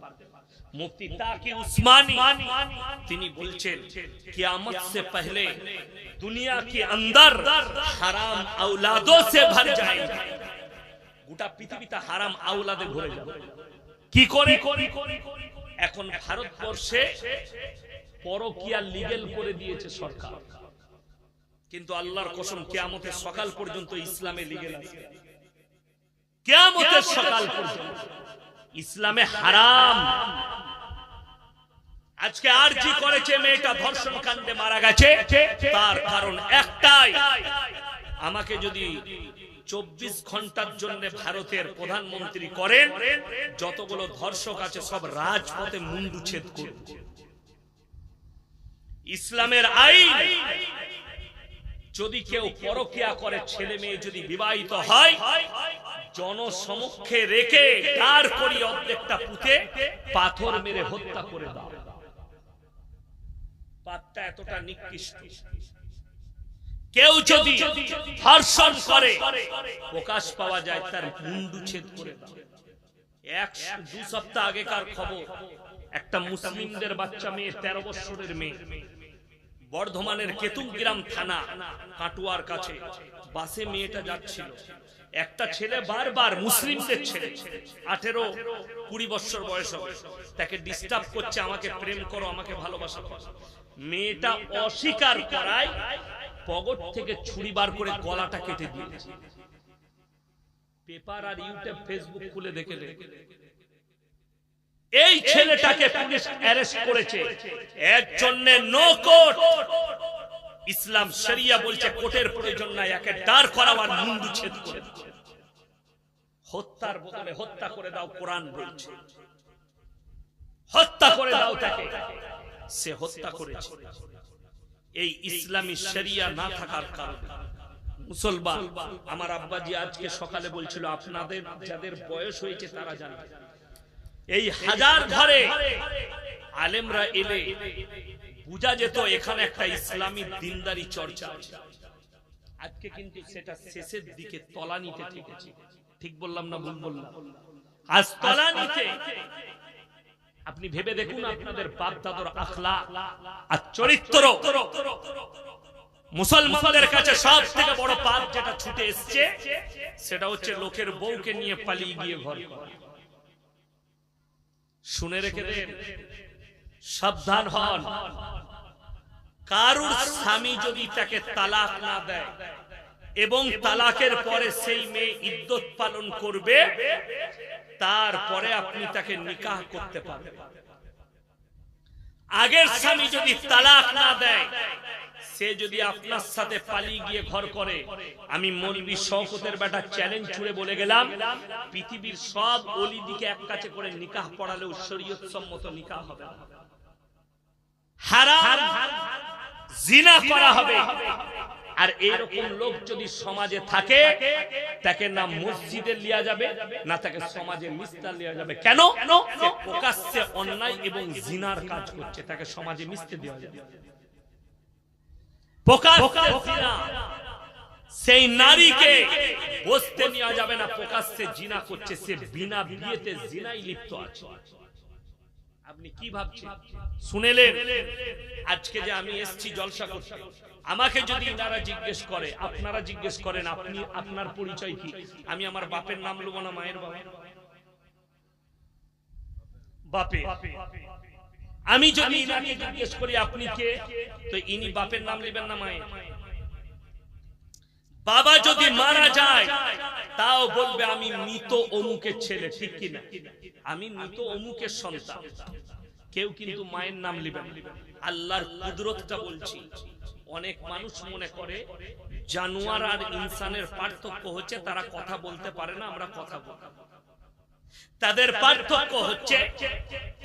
মুফতি তাকি উসমানী তিনি বলছেন কিয়ামত से पहले दुनिया के अंदर हराम औलादों से भर जाएंगे। গোটা পৃথিবীতে হারাম আওলাদে ভরে যাবে। কি করে? এখন ভারতবর্ষে পরকীয়া লিগ্যাল করে দিয়েছে সরকার, কিন্তু আল্লাহর কসম কিয়ামতের সকাল পর্যন্ত ইসলামে লিগ্যাল আছে। কিয়ামতের সকাল পর্যন্ত ইসলামে হারাম। আজকে আরজি করেছে মেয়েটা ধর্ষণ কাণ্ডে মারা গেছে, তার কারণ একটাই, আমাকে যদি 24 ঘন্টার জন্য ভারতের প্রধানমন্ত্রী করেন, যতগুলো ধর্ষক আছে সব রাজপথে মুন্ডুচ্ছেদ করব। ইসলামের আইন, যদি কেউ পরকীয়া করে, ছেলে মেয়ে যদি বিবাহিত হয়, জনসমক্ষে রেখে দাঁড় করিয়ে অর্ধেকটা পুঁতে পাথর মেরে হত্যা করে দাও। পাপটা এতটা নিকৃষ্ট। কেউ যদি ধর্ষণ করে, প্রকাশ পাওয়া যায়, তার মুন্ডুচ্ছেদ করে দাও। 1-2 সপ্তাহ আগেকার খবর, একটা মুসলিমদের বাচ্চা মেয়ে, 13 বছরের মেয়ে, বর্ধমানের কেতুগ্রাম থানা কাটুয়ার কাছে বাসে মেয়েটা যাচ্ছিল। একটা ছেলে বারবার, মুসলিমদের ছেলে, 18-20 বছর বয়স হবে, তাকে ডিস্টার্ব করছে, আমাকে প্রেম করো, আমাকে ভালোবাসা করো। মেয়েটা অস্বীকার করায় পকেট থেকে ছুরি বার করে গলাটা কেটে দিয়েছে। পেপার আর ইউটিউব ফেসবুক খুলে দেখে এই ছেলেটাকে পুলিশ অ্যারেস্ট করেছে। এর জন্য নো কোর্ট। ইসলাম শরিয়া বলছে কোর্টের প্রয়োজন নাই, একে দাঁড় করাও আর মুন্ডুচ্ছেদ করে দাও। হত্যার বদলে হত্যা করে দাও, কোরআন বলছে হত্যা করে দাও তাকে। সে হত্যা করেছে। এই ইসলামী শরিয়া না থাকার কারণে মুসলমান, আমার আব্বাজি আজকে সকালে বলছিল, আপনাদের যাদের বয়স হয়েছে তারা জানে, এই হাজার ঘরে আলেমরা এলে বুঝা যেত এখানে একটা ইসলামী দিনদারি চর্চা আছে। আজকে কিন্তু সেটা শেষের দিকে তলানিতে ঠেকেছে। ঠিক বললাম না ভুল বললাম? আজ তলানিতে। আপনি ভেবে দেখুন আপনাদের বাপ দাদার আখলাক আর চরিত্র। মুসলমানদের কাছে সব থেকে বড় পাপ যেটা ছুটে এসছে, সেটা হচ্ছে লোকের বউকে নিয়ে পালিয়ে গিয়ে ঘর করা। শুনে রেখে দেন, সাবধান হন। কারুর স্বামী যদি তাকে তালাক না দেয় এবং তালাকের পরে সেই মেয়ে ইদ্যত পালন করবে, তারপরে আপনি তাকে নিকাহ করতে পারবেন। আগের স্বামী যদি তালাক না দেয়, সে যদি আপনার সাথে পালিয়ে গিয়ে ঘর করে, আমি মৌলভী শওকতের বেটা চ্যালেঞ্জ ছুড়ে বলে গেলাম, পৃথিবীর সব ওলি দিকে এক কাছে করে নিকাহ পড়ালেও শরীয়ত সম্মত নিকাহ হবে না। হারাম জিনা করা হবে। আর এরকম লোক যদি সমাজে থাকে, তাকে না মসজিদে লিয়া যাবে, না তাকে সমাজে মিশতে লিয়া যাবে। কেন? সে প্রকাশ্যে অন্যায় এবং জিনার কাজ করছে, তাকে সমাজে মিশতে দেওয়া যাবে। সেই নারীকে বসতে নেওয়া যাবে না, প্রকাশ্যে জিনা করছে, সে বিনা বিয়েতে জিনায় লিপ্ত আছে। আপনি কি ভাবছেন? শুনেলেন আজকে যে আমি এসেছি জলসা করতে, আমাকে যদি এনারা জিজ্ঞেস করে, আপনারা জিজ্ঞেস করেন আপনি আপনার পরিচয় কি, আমি আমার বাপের নাম নেব না মায়ের বাবা? বাপে আমি যদি ইনাকে জিজ্ঞেস করি আপনি কে, তো ইনি বাপের নাম নেবেন না মায়ের? বাবা যদি মারা যায় তাও বলবে আমি মৃত অমুকের ছেলে, ঠিক কিনা? আমি মৃত অমুকের সন্তান। কেউ কিন্তু মায়ের নাম নেবে না। আল্লাহর কুদরতটা বলছি। অনেক মানুষ মনে করে জানোয়ার আর ইনসানের পার্থক্য হচ্ছে তারা কথা বলতে পারে না, আমরা কথা বলি। তাদের পার্থক্য হচ্ছে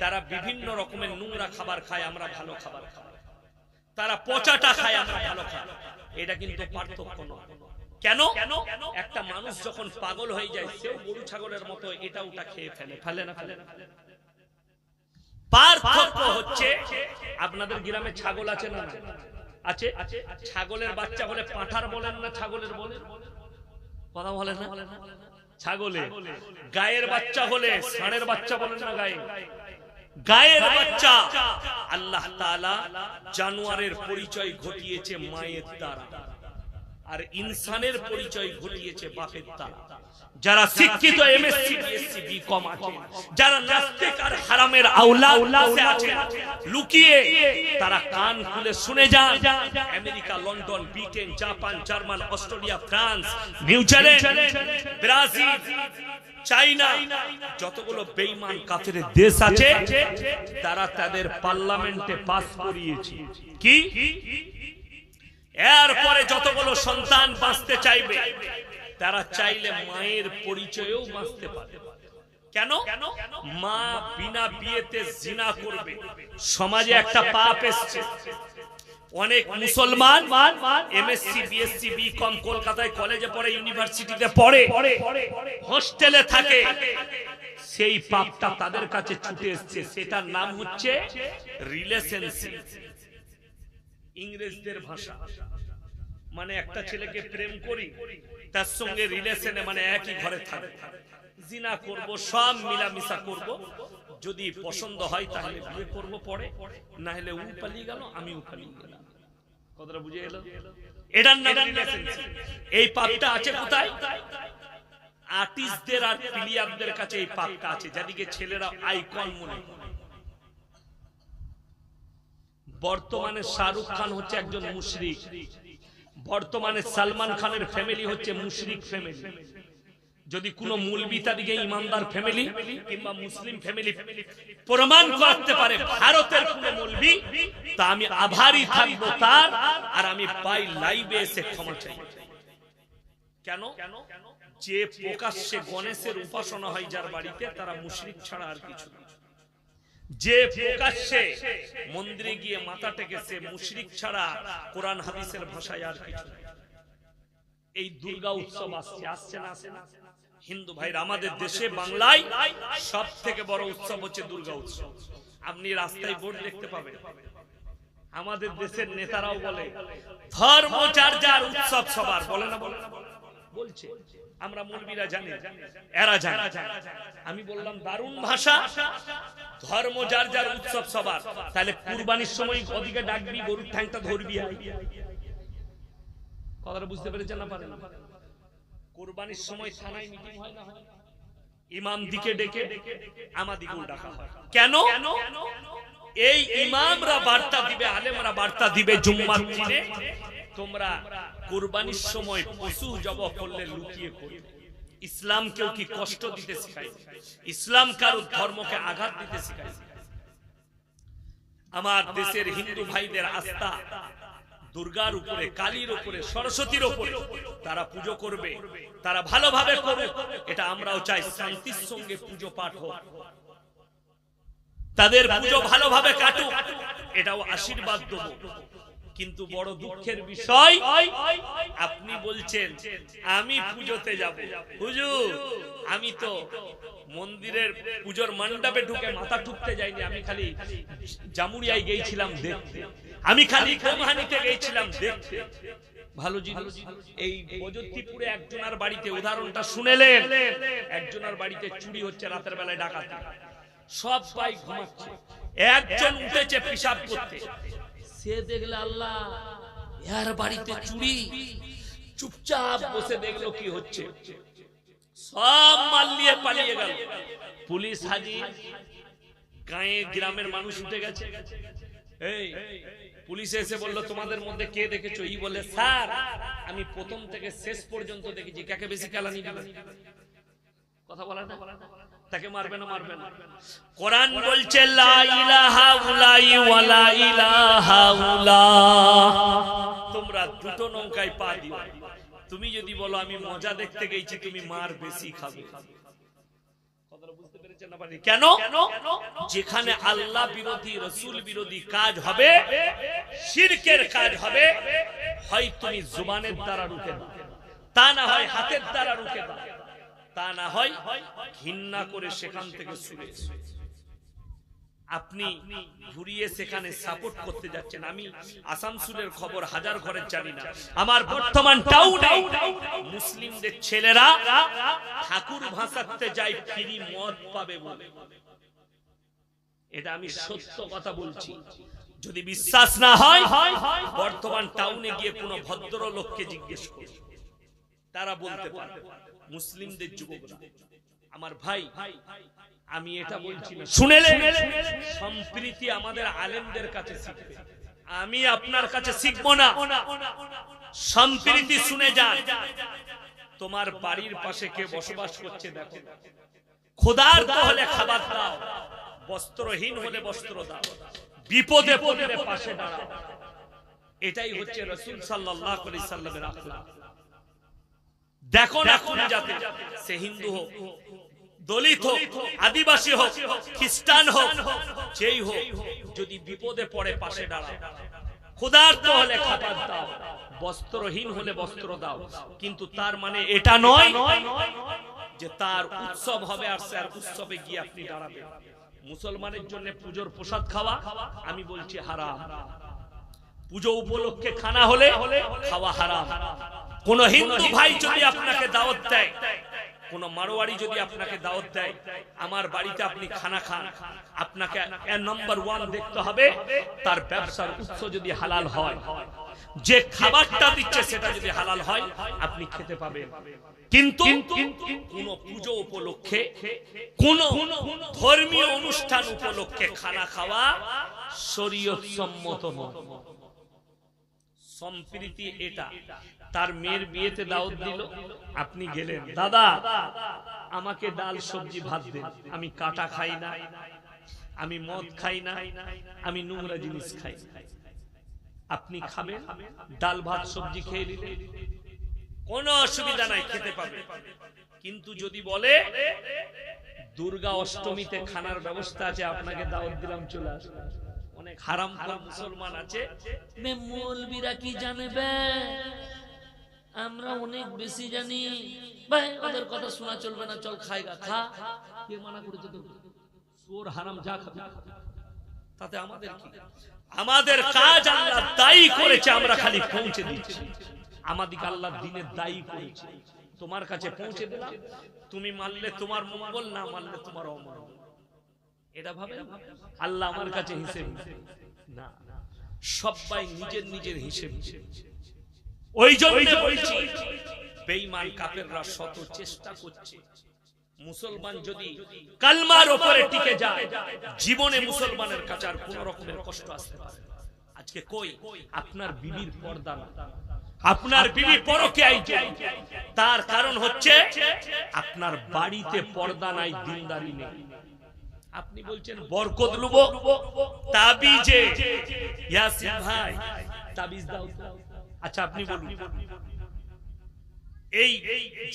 তারা বিভিন্ন রকমের নোংরা খাবার খায়, আমরা ভালো খাবার খাই। তারা পচাটা খায়, আমরা ভালো খাই। এটা কিন্তু পার্থক্য নয়। কেন? একটা মানুষ যখন পাগল হয়ে যায় সেও গরু ছাগলের মতো এটা ওটা খেয়ে ফেলে না? পার্থক্য হচ্ছে আপনাদের গ্রামে ছাগল আছে না? আছে। ছাগলের বাচ্চা হলে পাঁঠার বলেন না ছাগলের বলেন? কথা বলেন না? ছাগলের। গায়ের বাচ্চা হলে ষাঁড়ের বাচ্চা বলেন না? গায়ের বাচ্চা। আল্লাহ তাআলা জানোয়ারের পরিচয় ঘটিয়েছে মায়ের দ্বারা, আর ইনসানের পরিচয় ঘটিয়েছে বাপের দ্বারা। যারা শিক্ষিত এমএসসি বিএসসি বিকম আছে, যারা নাস্তিক আর হারামের আওলাদ আছে, লুকিয়ে তারা কান খুলে শুনে যান। America, London, Britain, Japan, German, Australia, France, New Zealand, Brazil, China, যতগুলো বেঈমান কাফের দেশ আছে তারা তাদের পার্লামেন্টে পাস করিয়েছে কি এরপরে যতগুলো সন্তান বাঁচতে চাইবে তারা চাইলে মায়ের পরিচয়েও বাঁচতে পারে। কেন? মা বিনা বিয়েতে জিনা করবে। সমাজে একটা পাপ এসছে। অনেক মুসলমান এমএসসি বিএসসি বিকম কলকাতায় কলেজে পড়ে, ইউনিভার্সিটিতে পড়ে, হোস্টেলে থাকে। সেই পাপটা তাদের কাছে ছুটে এসছে। সেটার নাম হচ্ছে রিলেশনশিপ। ইংরেজদের ভাষা। মানে একটা ছেলেকে প্রেম করি, তার সঙ্গে রিলেশনে, মানে একই ঘরে থাকবো, জিনা করব, সব মিলামিশা করব। যদি পছন্দ হয় তাহলে বিয়ে করব পরে, না হলে ও পালিয়ে গেল আমিও পালিয়ে গেলাম। কথাটা বুঝে এলো? এটার নাম রিলেশনশিপ। এই পাপটা আছে কোথায়? আর্টিস্টদের আর প্লেয়ারদের কাছে এই পাপটা আছে, যাদেরকে ছেলেরা আইকন মনে করে। বর্তমানে শাহরুখ খান হচ্ছে একজন মুশরিক। বর্তমানে সালমান খানের ফ্যামিলি হচ্ছে মুশরিক ফ্যামিলি। যদি কোনো মৌলবি তাদিকে ইমানদার ফ্যামিলি কিংবা মুসলিম ফ্যামিলি প্রমাণ করতে পারে ভারতের কোনো মৌলবি, তা আমি আভারী থাকবো তার, আর আমি পাই লাইভে এসে ক্ষমা চাই। কেন? যে প্রকাশ্যে গণেশের উপাসনা হয় যার বাড়িতে, তারা মুশরিক ছাড়া আর কিছু না। যে প্রকাশ্যে মন্দিরে গিয়ে মাথা টেকে, সে মুশরিক ছাড়া কোরআন হাদিসের ভাষায় আর কিছু না। এই দুর্গা উৎসব আসছে না? হিন্দু ভাইরা, আমাদের দেশে বাংলায় সব থেকে বড় উৎসব হচ্ছে দুর্গা উৎসব। আপনি রাস্তায় বোর্ড দেখতে পাবেন। আমাদের দেশের নেতারাও বলে ধর্ম যার যার, উৎসব সবার। বলে না? বলছে। আমরা মৌলবীরা জানি, এরা জানে। আমি বললাম দারুণ ভাষা, ধর্ম যার যার, উৎসব সবার। তাহলে কুরবানির সময় ওদিকে ডাকবি, গরুর ঠ্যাংটা ধরবি। কথাটা বুঝতে পেরেছেন না? পারেন? কুরবানির সময় থানায় মিটিং হয় না? ইমাম দিকে ডেকে আমাদিকেও ডাকা হয়। কেন? এই ইমামরা বার্তা দিবে, আলেমরা বার্তা দিবে জুম্মার দিনে, তোমরা কুরবানির সময় পশু জবাই করলে লুকিয়ে করবে। ইসলাম কেউ কি কষ্ট দিতে শেখায়? ইসলাম কারো ধর্মকে আঘাত দিতে শেখায়? আমার দেশের হিন্দু ভাইদের আস্থা দুর্গার উপরে, কালীর উপরে, সরস্বতীর উপরে। তারা পুজো করবে, তারা ভালোভাবে করবে, এটা আমরাও চাই। শান্তির সঙ্গে পুজো পাঠ হোক, তাদের পুজো ভালোভাবে কাটুক, এটাও আশীর্বাদ দেব। কিন্তু বড় দুঃখের বিষয়, আপনি বলছেন আমি পুজোতে যাব। হুজুর, আমি তো মন্দিরের পুজোর মণ্ডপে ঢুকে মাথা ঠুকতে যাইনি, আমি খালি জামুরিয়ায় গিয়েছিলাম দেখতে, আমি খালি গোমহানিতে গিয়েছিলাম দেখতে। ভালো জিনিস। এই বজত্তিপুরে একজনের বাড়িতে, উদাহরণটা শুনেলেন, একজনের বাড়িতে চুরি হচ্ছে রাতের বেলায়, ডাকাতি। সবাই ঘুমাচ্ছে, একজন উঠেছে পেশাব করতে, সে দেখলে আল্লাহ এর বাড়িতে চুরি, চুপচাপ বসে দেখলো কি হচ্ছে, সব মাল নিয়ে পালিয়ে গেল। পুলিশ হাজির, গায়ে গ্রামের মানুষ উঠে গেছে। এই পুলিশ এসে বলল তোমাদের মধ্যে কে দেখেছো? ই বলে স্যার আমি প্রথম থেকে শেষ পর্যন্ত দেখেছি। কাকে বেশি কেলানি দিবেন? কথা বলা না, তাকে মারবে না মারবে না? কোরআন বলছে লা ইলাহা উলাই ওয়ালা ইলাহা উলা, তোমরা দুটো নৌকায় পা দিও। তুমি যদি বলো আমি মজা দেখতে গেছি, তুমি মার বেশি খাবে। কেন? যেখানে আল্লাহ বিরোধী রাসূল বিরোধী কাজ হবে, শিরকের কাজ হবে, হয় তুমি জবানের দ্বারা রুখে দাও, তা না হয় হাতের দ্বারা রুখে দাও, তা না হয় ঘৃণা করে সেখান থেকে সরে এসো। আপনি ঘুরিয়ে সেখানে সাপোর্ট করতে যাচ্ছেন। আমি আসানসোলের খবর হাজার ঘরের জানি না, আমার বর্তমান টাউনে মুসলিমদের ছেলেরা ঠাকুর ভাসাতে যায় ফ্রি মদ পাবে বলে। এটা আমি সত্য কথা বলছি। যদি বিশ্বাস না হয় বর্তমান টাউনে গিয়ে কোনো ভদ্রলোককে জিজ্ঞেস করুন, তারা বলতে পারবে। মুসলিমদের যুবকরা, আমার ভাই আমি এটা বলছি না, শুনেলেন? সম্প্রীতি আমাদের আলেমদের কাছে শিখবে, আমি আপনার কাছে শিখবো না। সম্প্রীতি শুনে যান। তোমার বাড়ির পাশে কে বসবাস করছে দেখো, ক্ষুধার্ত হলে খাবার দাও, বস্ত্রহীন হলে বস্ত্র দাও, বিপদে পড়লে পাশে দাঁড়াও। এটাই হচ্ছে রাসূল সাল্লাল্লাহু আলাইহি সাল্লামের আখলাক। দেখো না কোন জাতি, সে হিন্দু হোক, দলিত হোক, আদিবাসী হোক, খ্রিস্টান হোক, যেই হোক, যদি বিপদে পড়ে পাশে দাঁড়াও, ক্ষুধার্ত হলে খাবার দাও, বস্ত্রহীন হলে বস্ত্র দাও। কিন্তু তার মানে এটা নয় যে তার উৎসব হবে আর সে উৎসবে গিয়ে আপনি দাঁড়াবেন। মুসলমানের জন্য পুজোর প্রসাদ খাওয়া আমি বলছি হারাম। পুজো উপলক্ষে খানা হলে খাওয়া হারাম। কোন হিন্দু ভাই যদি আপনাকে দাওয়াত দেয়, কোন মারোয়ারি যদি আপনাকে দাওয়াত দেয়, আমার বাড়িতে আপনি খানা খান, আপনাকে নাম্বার 1 দেখতে হবে তার ব্যবসার উৎস যদি হালাল হয়, যে খাবারটা দিচ্ছে সেটা যদি হালাল হয় আপনি খেতে পাবেন। কিন্তু কোন পুজো উপলক্ষে, কোন ধর্মীয় অনুষ্ঠান উপলক্ষে খানা খাওয়া শরীয়ত সম্মত নয়। সম্প্রীতি এটা। তার মেয়ের বিয়েতে দাওয়াত দিল, আপনি গেলেন, দাদা আমাকে ডাল সবজি ভাত দেন, আমি কাটা খাই না, আমি মদ খাই না, আমি নোংরা জিনিস খাই না। আপনি খাবেন, ডাল ভাত সবজি খেয়ে নিলেন, কোনো অসুবিধা নাই, খেতে পাবে। কিন্তু যদি বলে দুর্গা অষ্টমীতে খানার ব্যবস্থা আছে, আপনাকে দাওয়াত দিলাম চলে আসুন, অনেক হারামখোর মুসলমান আছে, মৌলবীরা কি জানবে, আমরা অনেক বেশি জানি, ভাই ওদের কথা শোনা চলবে না, চল খাইগা খা। কে মানা করেছে? তো চোর হারাম যা খাবে, তাতে আমাদের কি? আমাদের কাজ আল্লাহ দায়ী করেছে, আমরা খালি পৌঁছে দিচ্ছি। আমাদিকে আল্লাহ দিনের দায়ী করেছে, তোমার কাছে পৌঁছে দিলাম, তুমি মানলে তোমার মঙ্গল, না মানলে তোমার অমঙ্গল। এটা ভাবে আল্লাহ আমার কাছে হিসেব না, সবাই নিজের নিজের হিসেব। ওই জন্য বলছি বেঈমান কাফেররা শত চেষ্টা করছে, মুসলমান যদি কালমার উপরে টিকে যায়, জীবনে মুসলমানের কাছে আর কোন রকমের কষ্ট আসতে পারে। আজকে কই আপনার বিবির পর্দা না, আপনার বিবি পরকীয়ায় যায়, তার কারণ হচ্ছে আপনার বাড়িতে পর্দা নাই, দিনদারি নেই। আপনি বলছেন বরকত লুব তাবিজে, ইয়াসিন ভাই তাবিজ দাও। আচ্ছা আপনি বলুন, এই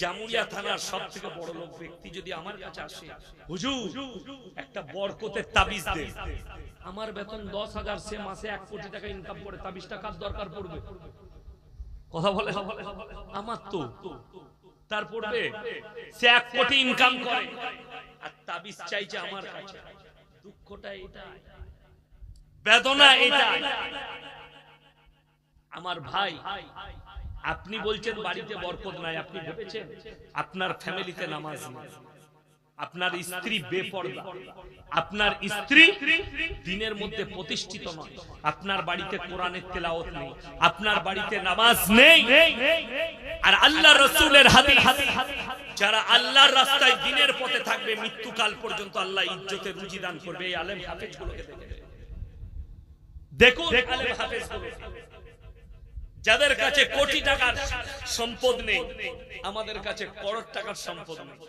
জামুরিয়া থানার সবথেকে বড় লোক ব্যক্তি যদি আমার কাছে আসে, হুজুর একটা বরকতের তাবিজ দেন, আমার বেতন 10,000, সে মাসে 1 কোটি টাকা ইনকাম করে, তাবিজটা কার দরকার পড়বে? কথা বলে আমার তো তার পড়বে, সে 1 কোটি ইনকাম করে আর তাবিজ চাইছে আমার কাছে। দুঃখটা এটা, বেদনা এটা। আমার ভাই আপনি বলছেন বাড়িতে বরকত নাই, আপনি ভেবেছেন আপনার ফ্যামিলিতে নামাজ নেই? আপনার স্ত্রী বেপরদা, আপনার স্ত্রী দিনের মধ্যে প্রতিষ্ঠিত নয়, আপনার বাড়িতে কোরআনের তেলাওয়াত নেই, আপনার বাড়িতে নামাজ নেই, আর আল্লাহ রাসূলের হাদিস, যারা আল্লাহর রাস্তায় দিনের পথে থাকবে মৃত্যুকাল পর্যন্ত আল্লাহ ইজ্জতের রুজি দান করবে। এই আলেম হাফেজগুলোকে দেখুন, আলেম হাফেজগুলো যাদের কাছে কোটি টাকার সম্পদ নেই, আমাদের কাছে করোড় টাকার সম্পদ নেই।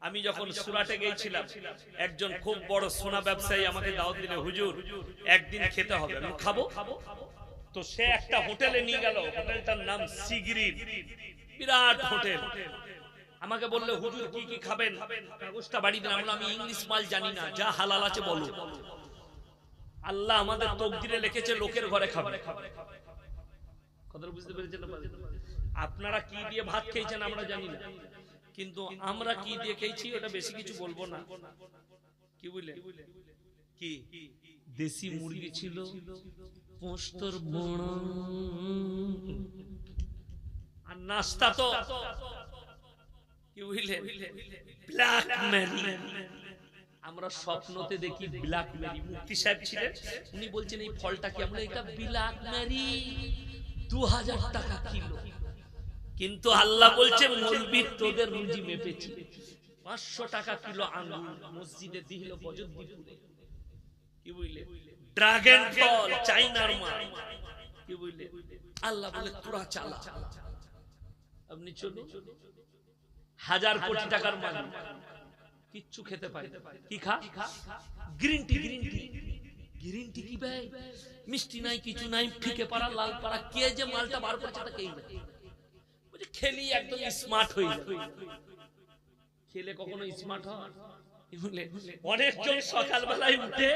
আমি যখন সুরাটে গিয়েছিলাম, একজন খুব বড় সোনা ব্যবসায়ী আমাকে দাওয়াত দিলে, হুজুর একদিন খেতে হবে। আমি খাবো। তো সে একটা হোটেলে নিয়ে গেল, হোটেলটার নাম সিগরিন, বিরাট হোটেল। আমাকে বললে, হুজুর কি কি খাবেন, কাগজটা বাড়ি দিলাম। আমি ইংলিশ মাল জানি না, যা হালাল আছে বলো। আল্লাহ আমাদের তকদিরে লিখেছে লোকের ঘরে খাবে। কথা বুঝতে পেরেছেন? আপনারা কি দিয়ে ভাত খেয়েছেন আমরা জানি না, কিন্তু আমরা কি দিয়ে খেয়েছি ওটা বেশি কিছু বলবো না। কি বুঝলেন? কি দেশি মুরগি ছিল, পোস্তর বড়, আর নাস্তা তো কি বুঝলেন, ব্ল্যাকবেরি। আমরা স্বপ্নতে দেখি ব্ল্যাকবেরি। মুফতি সাহেব ছিলেন, উনি বলছেন এই ফলটা কি? আমরা এটা ব্ল্যাকবেরি, 2000 টাকা কিলো। কিন্তু আল্লাহ বলছে মৌলবি তোদের রুজি মেপেছি, 500 টাকা কিলো আঙ্গুর মসজিদে দিল বজরদ্দীপুরে। কি বুঝলে? ড্রাগন ফল, চাইনার মাল। কি বুঝলে? আল্লাহ বলে তোরা চালা, আপনি চলুন। 1000 কোটি টাকার মাল কিচ্ছু খেতে পারে। কি খা? Green tea. গ্রিন টি কি ভাই? মিষ্টি নাই, কিছু নাই, ফিকে পাড়া, লাল পাড়া। কে যে মালটা বার করছে তা কেই নাই। বলছে খেলি একদম স্মার্ট হয়ে যাবে। খেলে কখনো স্মার্ট হয়? অনেকজন সকালবেলায় উঠে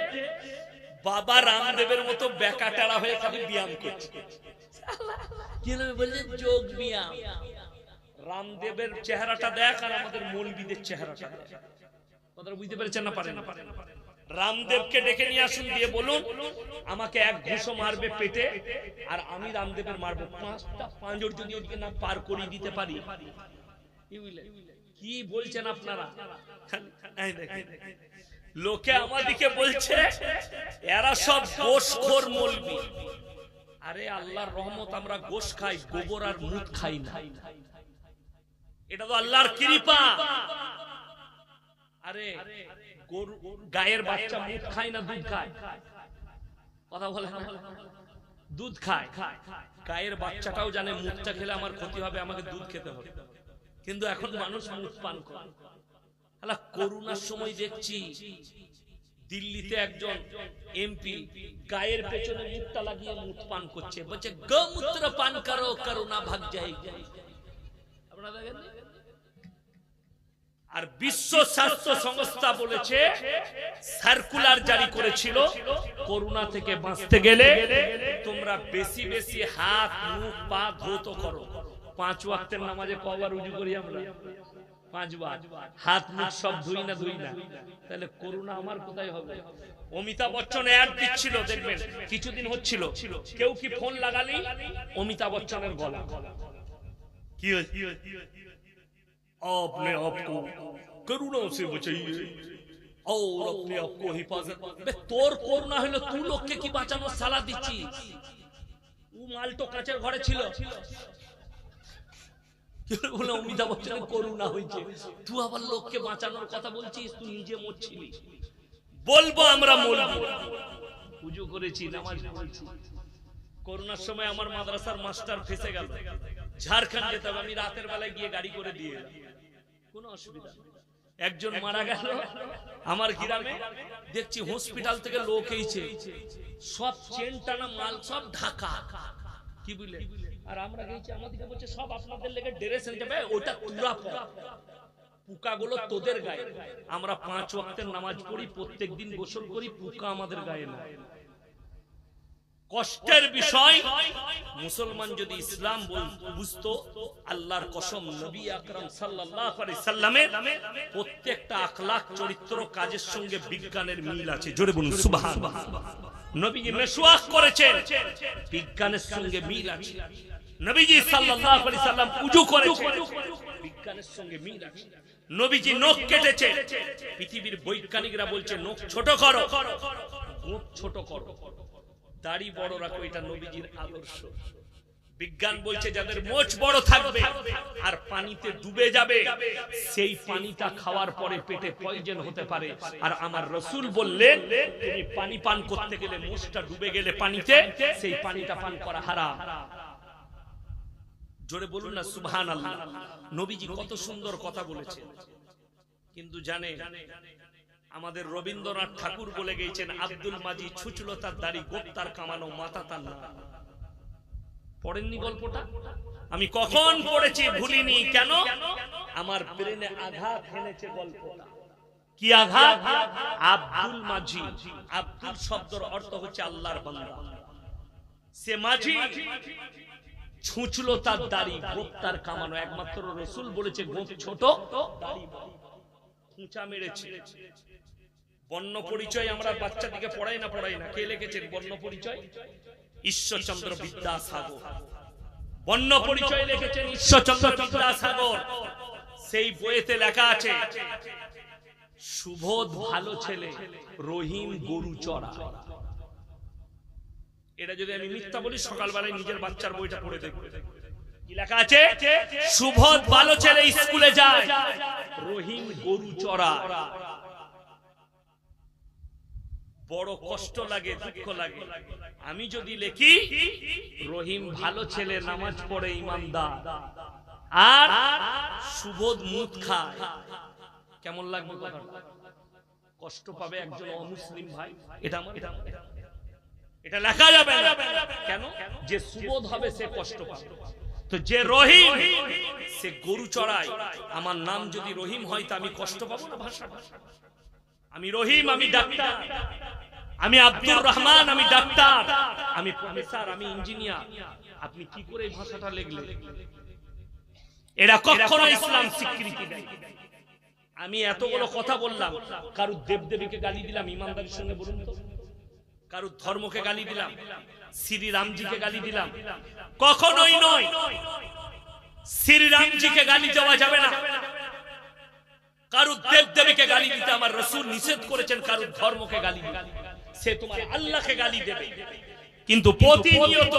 বাবা রামদেবের মতো বেকা টেরা হয়ে খালি ব্যায়াম করছে। কি নামে বলছে? যোগ ব্যায়াম। রামদেবের চেহারাটা দেখ আর আমাদের মৌলবীদের চেহারাটা দেখ। কথা বুঝতে পেরেছেন না? পারেন না? রামদেবকে ডেকে নিয়ে আসুন, দিয়ে বলুন আমাকে এক ঘুষো মারবে পেটে, আর আমি রামদেবের মারবো। 5টা পাঁজর যদি ওদিকে না পার করিয়ে দিতে পারি। কি বলছেন আপনারা? লোকে আমাদিকে বলছে এরা সব গোশখোর মৌলবী। আরে আল্লাহর রহমত, আমরা গোশ খাই, গোবর আর মুত খাই না। এটা তো আল্লাহর কৃপা। আরে গরু, গায়ের বাচ্চা মুত খায় না দুধ খায়? কথা বলে না? দুধ খায়। গায়ের বাচ্চাটাও জানে মুতটা খেলে আমার ক্ষতি হবে, আমাকে দুধ খেতে হবে। কিন্তু এখন মানুষ মুত পান করে। করোনার সময় দেখছি দিল্লিতে একজন এমপি গায়ের পেছনে মুতটা লাগিয়ে মুত পান করছে, বলছে গোমূত্র পান করো, করোনা ভাগ যায়গা। আপনারা দেখেন? আর বিশ্ব স্বাস্থ্য সংস্থা বলেছে, সার্কুলার জারি করেছিল, করোনা থেকে বাঁচতে গেলে তোমরা বেশি বেশি হাত, মুখ, পা ধৌত করো। 5 ওয়াক্তের নামাজে কবার উজু করি আমরা? 5 বার। হাত মুখ সব ধুই না? তাহলে করোনা আমার কোথায় হবে? অমিতাভ বচ্চন অ্যাড দিচ্ছিল, দেখবেন কিছুদিন হচ্ছিল, কেউ কি ফোন লাগালি অমিতাভ বচ্চনের গলা। কি आपने आपको करुणा से बचाइए और अपने आप को हिफाजत। তোর করোনা হলো, তুই লোককে কি বাঁচানোর সালা দিচ্ছিস? ও মাল তো কাঁচের ঘরে ছিল, বলে অমিতাভ বচ্চনের করোনা হয়েছে, তুই আবার লোককে বাঁচানোর কথা বলছিস? তুই নিজে মরছিলি। বলবো আমরা বলবো, পুজো করেছি, নামাজ পড়েছি। করোনার সময় আমার মাদ্রাসার মাস্টার ফেসে গেল, ঝাড়খণ্ড যেতে হবে, আমি রাতের বেলায় গিয়ে গাড়ি করে দিয়ে এলাম, কোনো অসুবিধা নেই। একজন মারা গেল আমার গ্রামে, দেখছি হসপিটাল থেকে লোক এইছে, সব চেন টানা মাল, সব ঢাকা। কি বুঝলে? আর আমরা গেছি, আমাদেরকে বলছে সব আপনাদের লেগে ড্রেস এনে যাবে, ওটা তুরা পোকাগুলো তোদের গায়ে। আমরা 5 ওয়াক্তের নামাজ পড়ি, প্রত্যেকদিন গোসল করি, পোকা আমাদের গায়ে না। কষ্টের বিষয়, মুসলমান যদি ইসলাম বুঝতো, আল্লাহর কসম নবী আকরাম সাল্লাল্লাহু আলাইহি সাল্লামের প্রত্যেকটা আখলাক, চরিত্র, কাজের সঙ্গে বিজ্ঞানের মিল আছে। জোরে বলুন সুবহানাল্লাহ। নবীজি মেশওয়াক করেছেন, বিজ্ঞানের সঙ্গে মিল আছে। নবীজি সাল্লাল্লাহু আলাইহি সাল্লাম উযু করেছেন, বিজ্ঞানের সঙ্গে মিল আছে। নবীজি নখ কেটেছে, পৃথিবীর বৈজ্ঞানিকরা বলছে নখ ছোট করো, গোঁফ ছোট করো, দাড়ি বড় রাখো, এটা নবীজির আদর্শ। বিজ্ঞান বলছে যাদের মোচ বড় থাকবে আর পানিতে ডুবে যাবে, সেই পানিটা খাওয়ার পরে পেটে পয়জন হতে পারে। আর আমার রাসূল বললেন তুমি পানি পান করতে গেলে মোচটা ডুবে গেলে পানিতে, সেই পানিটা পান করা হারাম। জোরে বলুন না সুবহানাল্লাহ। নবীজি কত সুন্দর কথা বলেছেন। কিন্তু জানে আমাদের রবীন্দ্রনাথ ঠাকুর বলে গেছেন আব্দুল মাজি ছুচলো তার দাড়ি, গোপ তার কামানো, মাথা তার না। পড়েননি গল্পটা? আমি কখন পড়েছি ভুলিনি। কেন? আমার ব্রেনে আঘাত হেনেছে গল্পটা। কি আঘাত? আব্দুল মাঝি, আব্দুল শব্দের অর্থ হচ্ছে আল্লাহর বান্দা। সে মাঝি ছুঁচলো তার দাড়ি, গোপ তার কামানো। একমাত্র রাসূল বলেছে গোপ ছোট, দাড়ি খুঁচা মেরেছে। বর্ণ পরিচয় আমরা বাচ্চাদিকে পড়াই না? কে লিখেছেন বর্ণ পরিচয়? ঈশ্বরচন্দ্র বিদ্যাসাগর। বর্ণ পরিচয় লিখেছেন ঈশ্বরচন্দ্র বিদ্যাসাগর। সেই বইতে লেখা আছে সুবোধ ভালো ছেলে, রহিম গরু চড়া। এটা যদি আমি মিথ্যা বলি সকালবেলায় নিজের বাচ্চার বইটা পড়ে দেখবে। কি লেখা আছে? সুবোধ ভালো ছেলে, স্কুলে যায়, রহিম গরু চড়া। বড় কষ্ট লাগে, দুঃখ লাগে। আমি যদি লিখি রহিম ভালো ছেলে, নামাজ পড়ে, ইমানদার, আর সুবোধ মুদ খায়, কেমন লাগবে? কষ্ট পাবে একজন অমুসলিম ভাই। এটা লেখা যাবে না। কেন? যে সুবোধ হবে সে কষ্ট পাবে। তো যে রহিম সে গরু চড়ায়, আমার নাম যদি রহিম হয় তা আমি কষ্ট পাবো না? ভাষাটা আমি রহিম, আমি ডাক্তার, আমি আব্দুর রহমান, আমি ডাক্তার, আমি প্রফেসর, আমি ইঞ্জিনিয়ার। আপনি কি করে এই ভাষাটা লিখলেন? এটা কখনো ইসলাম স্বীকৃতি দেয়। আমি এতগুলো কথা বললাম, কারু দেবদেবীকে গালি দিলাম ইমানদারির সঙ্গে? বলুন তো। কারু ধর্মকে গালি দিলাম, শ্রী রামজিকে গালি দিলাম? কখনোই নয়। শ্রী রামজিকে গালি দেওয়া যাবে না। কারু দেবদেবীকে গালি দিতে আমার রাসূল নিষেধ করেছেন। কারু ধর্মকে গালি দিতে, সে তোমার আল্লাহকে গালি দেবে। কিন্তু প্রতিনিয়ত